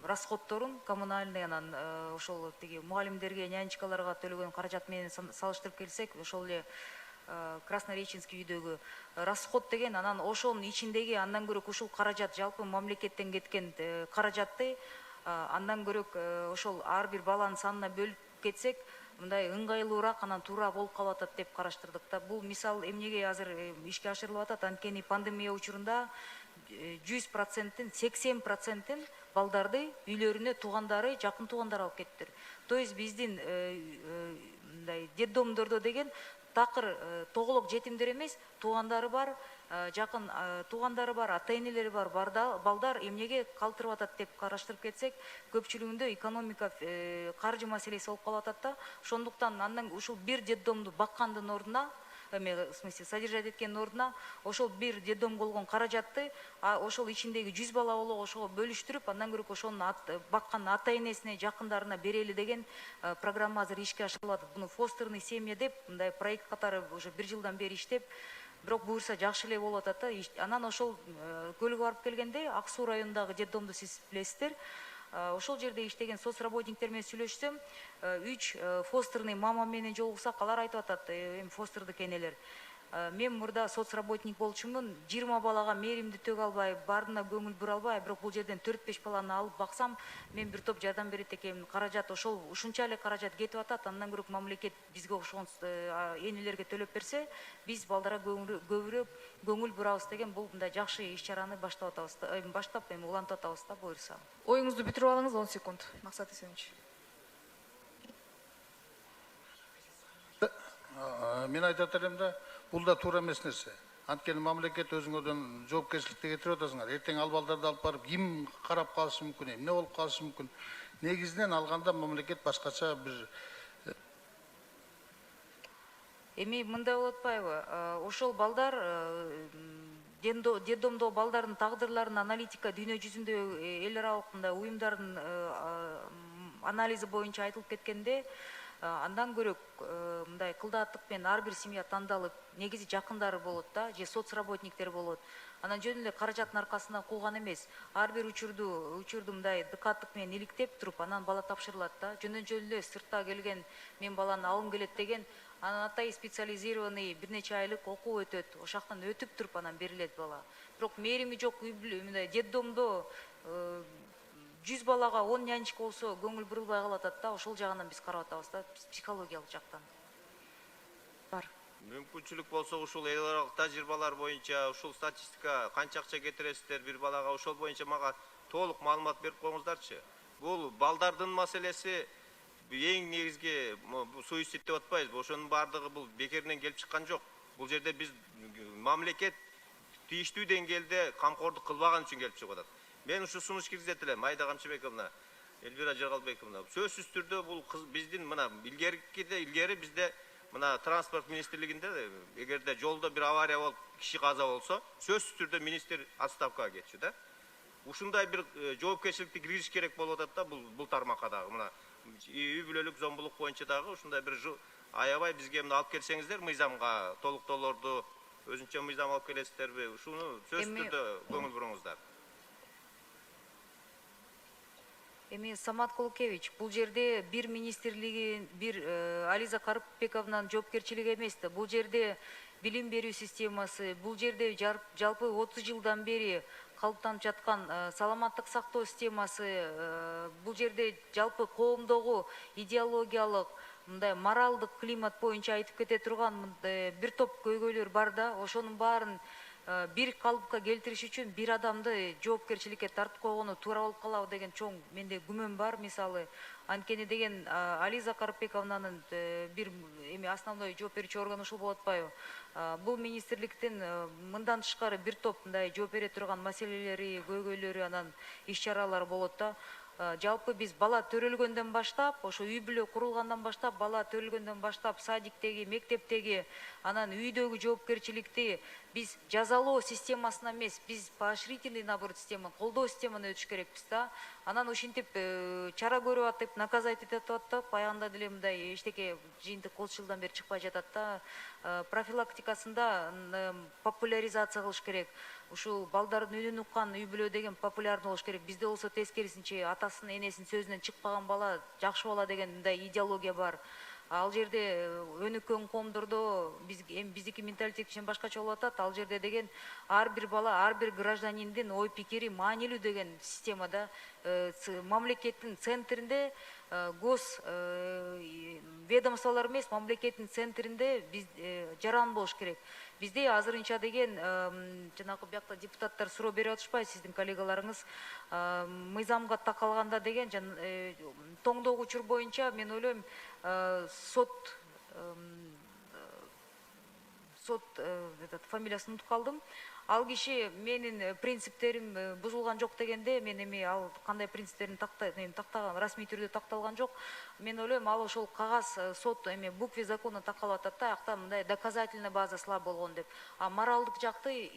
расходторун коммунальный анан ошол тиги мугалимдерге нянечкаларга төлөгөн каражат менен салыштырып келсек ошол эле Краснореченский үйдөгү расход деген анан ошонун ичиндеги андан көрөк ушул каражат жалпы мамлекеттен кеткен каражатты андан көрөк ошол ар бир баланын санына бөлүп кетсек мындай ыңгайлуураак анан туура болуп калып атат деп караштырдык да. Бул мисал эмнеге азыр ишке ашырылып атат? Анткени пандемия учурунда 100%-тин 80%-тин балдарды үйлөрүнө туугандары, жакын туугандары алып кеттир. То есть биздин мындай детдомдордо деген такыр тоголок жетимдер эмес, туугандары бар, жакын туугандары бар, ата-энелери бар балдар эмнеге калтырып атат деп караштырып кетсек, көпчүлүгүндө экономика, каржы маселеси болуп калып атат да. Ошондуктан андан ушул бир детдомду баккандын ордуна, в смысле содержать эткендин ордуна ошол бир детдом болгон каражатты ошол ичиндеги 100 бала боло ошого бөлүштүрүп, андан көрөк ошонун баккан ата-энесине, жакындарына берели деген программа азыр ишке ашырылып атат. Буну фостерный семья деп мындай проект катары уже 1 жылдан бери иштеп, бирок буюрса жакшы эле болуп атат да. Анан ошол көлгө барып келгенде Ак Суу районундагы детдомду сиз билесиздер. Ошол жерде иштеген соцработниктер менен сүйлөшсөм, 3 фостерный мама менен жолугсак, алар айтып атат, эми фостердик энелер. Мен мурда соцработник болчумун, 20 балага мээримди төг албай, баарына көңүл бура албай, бирок бул жерден 4-5 баланы алып баксам, мен бир топ жардам берет экенмин. Каражат ошол ушунча эле каражат кетип атат. Андан көрөк мамлекет бизге ошол энелерге төлөп берсе, биз балдарга көбүрөөк көңүл бурабыз деген бул мындай жакшы иш-чараны баштап атабыз, баштап улантып атабыз да, буюрса. Оюңузду бүтүрүп алыңыз, 10 секунд. Максат Эсенович. Мен айтат элем да, бул да туура эмес нерсе. Анткени мамлекет өзүңөрдөн жоопкерчиликти кетирип атасыңар. Эртең ал балдарды алып барып ким карап калышы мүмкүн, эмне болуп калышы мүмкүн. Негизинен алганда мамлекет башкача бир Эми мындай болуп атпайбы? Ошол балдар детдомдо балдардын тагдырларын аналитика дүйнө жүзүндө эл аралык мындай уюмдардын анализи боюнча айтылып кеткенде, андан көрөк мындай кылдааттык менен ар бир семья тандалып, негизи жакындары болот да, же соцработниктер болот. Анан жөн эле каражаттын аркасынан кууган эмес. Ар бир учурду мындай дыкаттык менен иликтеп туруп, анан бала тапшырылат да. Жөн эле сыртта келген, мен баланы алгым келет деген, анан атай специализированный бир нече айлык окуу өтөт. Ошактан өтүп туруп анан берилет бала. Бирок мээрими жок мындай детдомдо 100 балага 10 нянечка болсо көңүл бурулбай калып атат да. Ошол жагынан биз карап атабыз да, психологиялык жактан. Бар. Мүмкүнчүлүк болсо ушул эл аралык тажрыйбалар боюнча ушул статистика канча акча кетиресиздер бир балага, ошол боюнча мага толук маалымат берип коюңуздарчы. Бул балдардын маселеси эң негизги суицид деп атпайбызбы? Ошонун баардыгы бул бекеринен келип чыккан жок. Бул жерде биз мамлекет тийиштүү деңгээлде камкордук кылбаган үчүн келип чыгып атат. Мен ушу сунуш киргизет элем, Айда Камчыбековна, Эльвира Жаргалбековна. Сөзсүз түрдө бул биздин мына илгери бизде мына транспорт министрлигинде эгерде жолдо бир авария болуп киши каза болсо, сөзсүз түрдө министр отставкага кетчү да. Ушундай бир жоопкерчиликти киргизиш керек болуп атат да бул тармакка дагы. Мына үй бүлөлүк зомбулук боюнча дагы ушундай бир аябай бизге мына алып келсеңиздер мыйзамга, толуктоолорду өзүнчө мыйзам алып келесиздерби? Ушуну сөзсүз түрдө көңүл буруңуздар. Эми Самат Колукевич, бул жерде бир министрлиги, бир Ализа Карпбековнанын жоопкерчилиги эмес да. Бул жерде билим берүү системасы, бул жерде жалпы 30 жылдан бери калыптанып жаткан саламаттык сактоо системасы, бул жерде жалпы коомдогу идеологиялык, мындай моралдык климат боюнча айтып кете турган бир топ көйгөйлөр бар да. Ошонун баарын бир калыпка келтириш үчүн бир адамды жоопкерчиликке тартып койгону туура болуп калабы деген чоң менде күмөн бар. Мисалы, анткени деген Ализа Карпбековнанын бир эми основной жооп берүүчү орган ушул болуп атпайбы? Бул министрликтин мындан тышкары бир топ мындай жооп бере турган маселелери, көйгөйлөрү, анан иш-чаралары болот да. Жалпы биз бала төрөлгөндөн баштап, ошо үй бүлө курулгандан баштап, бала төрөлгөндөн баштап, садиктеги, мектептеги, анан үйдөгү жоопкерчиликти биз жазалоо системасына эмес, биз поощрительный наоборот система, колдоо системасына өтүш керекпиз да. Анан ошентип чара көрүп атып, наказать этип атып, аягында деле мындай эчтеке жыйынтык 30 жылдан бери чыкпай жатат да. Профилактикасында популяризация кылыш керек. ушул балдардын үнүн уккан үй бүлө деген популярный болуш керек. Бизде болсо тескерисинче атасынын энесинин сөзүнөн чыкпаган бала жакшы бала деген мындай идеология бар. Ал жерде өнүккөн коомдордо биздики менталитет кичине башкача болуп атат. Ал жерде деген ар бир бала, ар бир гражданиндин ой пикири маанилүү деген системада мамлекеттин центринде гос ведомстволор эмес, мамлекеттин центринде биз жаран болуш керек. Бизде азырынча деген жанагы биякта депутаттар суроо берип атышпайбы, сиздин коллегаларыңыз мыйзамга такалганда деген тоңдогу учур боюнча мен ойлойм сот этот фамилиясын унутуп калдым. Ал киши менин принциптерим бузулган жок дегенде, мен эми ал кандай принциптерин тактаган расмий түрдө такталган жок. Мен ойлойм, ал ошол кагаз сот эми букве закона такалып атат да, акта мындай доказательная база слаб болгон деп. А моралдык жакты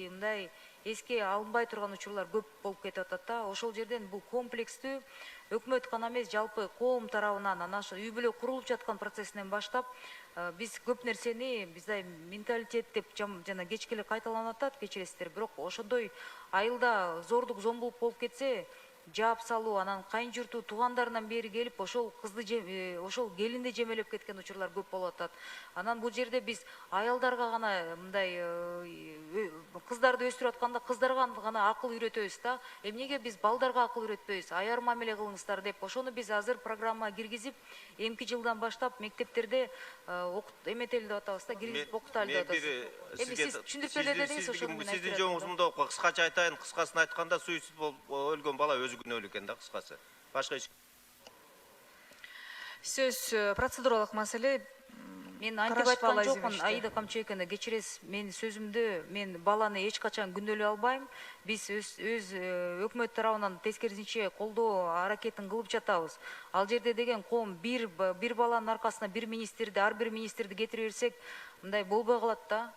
мындай эске алынбай турган учурлар көп болуп кетип атат да. Ошол жерден бул комплекстүү өкмөт гана эмес, жалпы коом тарабынан анан үй бүлө курулуп жаткан процессинен баштап биз көп нерсени бизде менталитет деп жана кечке эле кайталанып атат, кечиресиздер. Бирок ошондой айылда зордук зомбулук болуп кетсе, жаап салуу, анан кайын журту туугандарынан бери келип ошол кызды ошол келинди жемелеп кеткен учурлар көп болуп атат. Анан бул жерде биз аялдарга гана мындай кыздарды өстүрүп атканда кыздарга гана акыл үйрөтөбүз да. Эмнеге биз балдарга акыл үйрөтпөйбүз? Аяр мамиле кылыңыздар деп. Ошону биз азыр программа киргизип, эмки жылдан баштап мектептерде эметели деп атабыз да, киргизип окуталы деп атабыз. Эми сиз түшүндүрүп бере дедиңиз, ошону мен айтып Сиздин берем. жоңуңуз мындай кыскача айтайын, кыскасын айтканда суицид болуп өлгөн бала өзү күнөөлүү экен да, кыскасы. Башка эч Сөз процедуралык маселе. Мен антип айткан жокмун, Аида Камчекина, кечиресиз, мен сөзүмдө мен баланы эч качан күнөөлөй албайм. Биз өз өкмөт тарабынан тескерисинче колдоо аракетин кылып жатабыз. Ал жерде деген коом бир баланын аркасына бир министрди, ар бир министрди кетире берсек, мындай болбой калат да.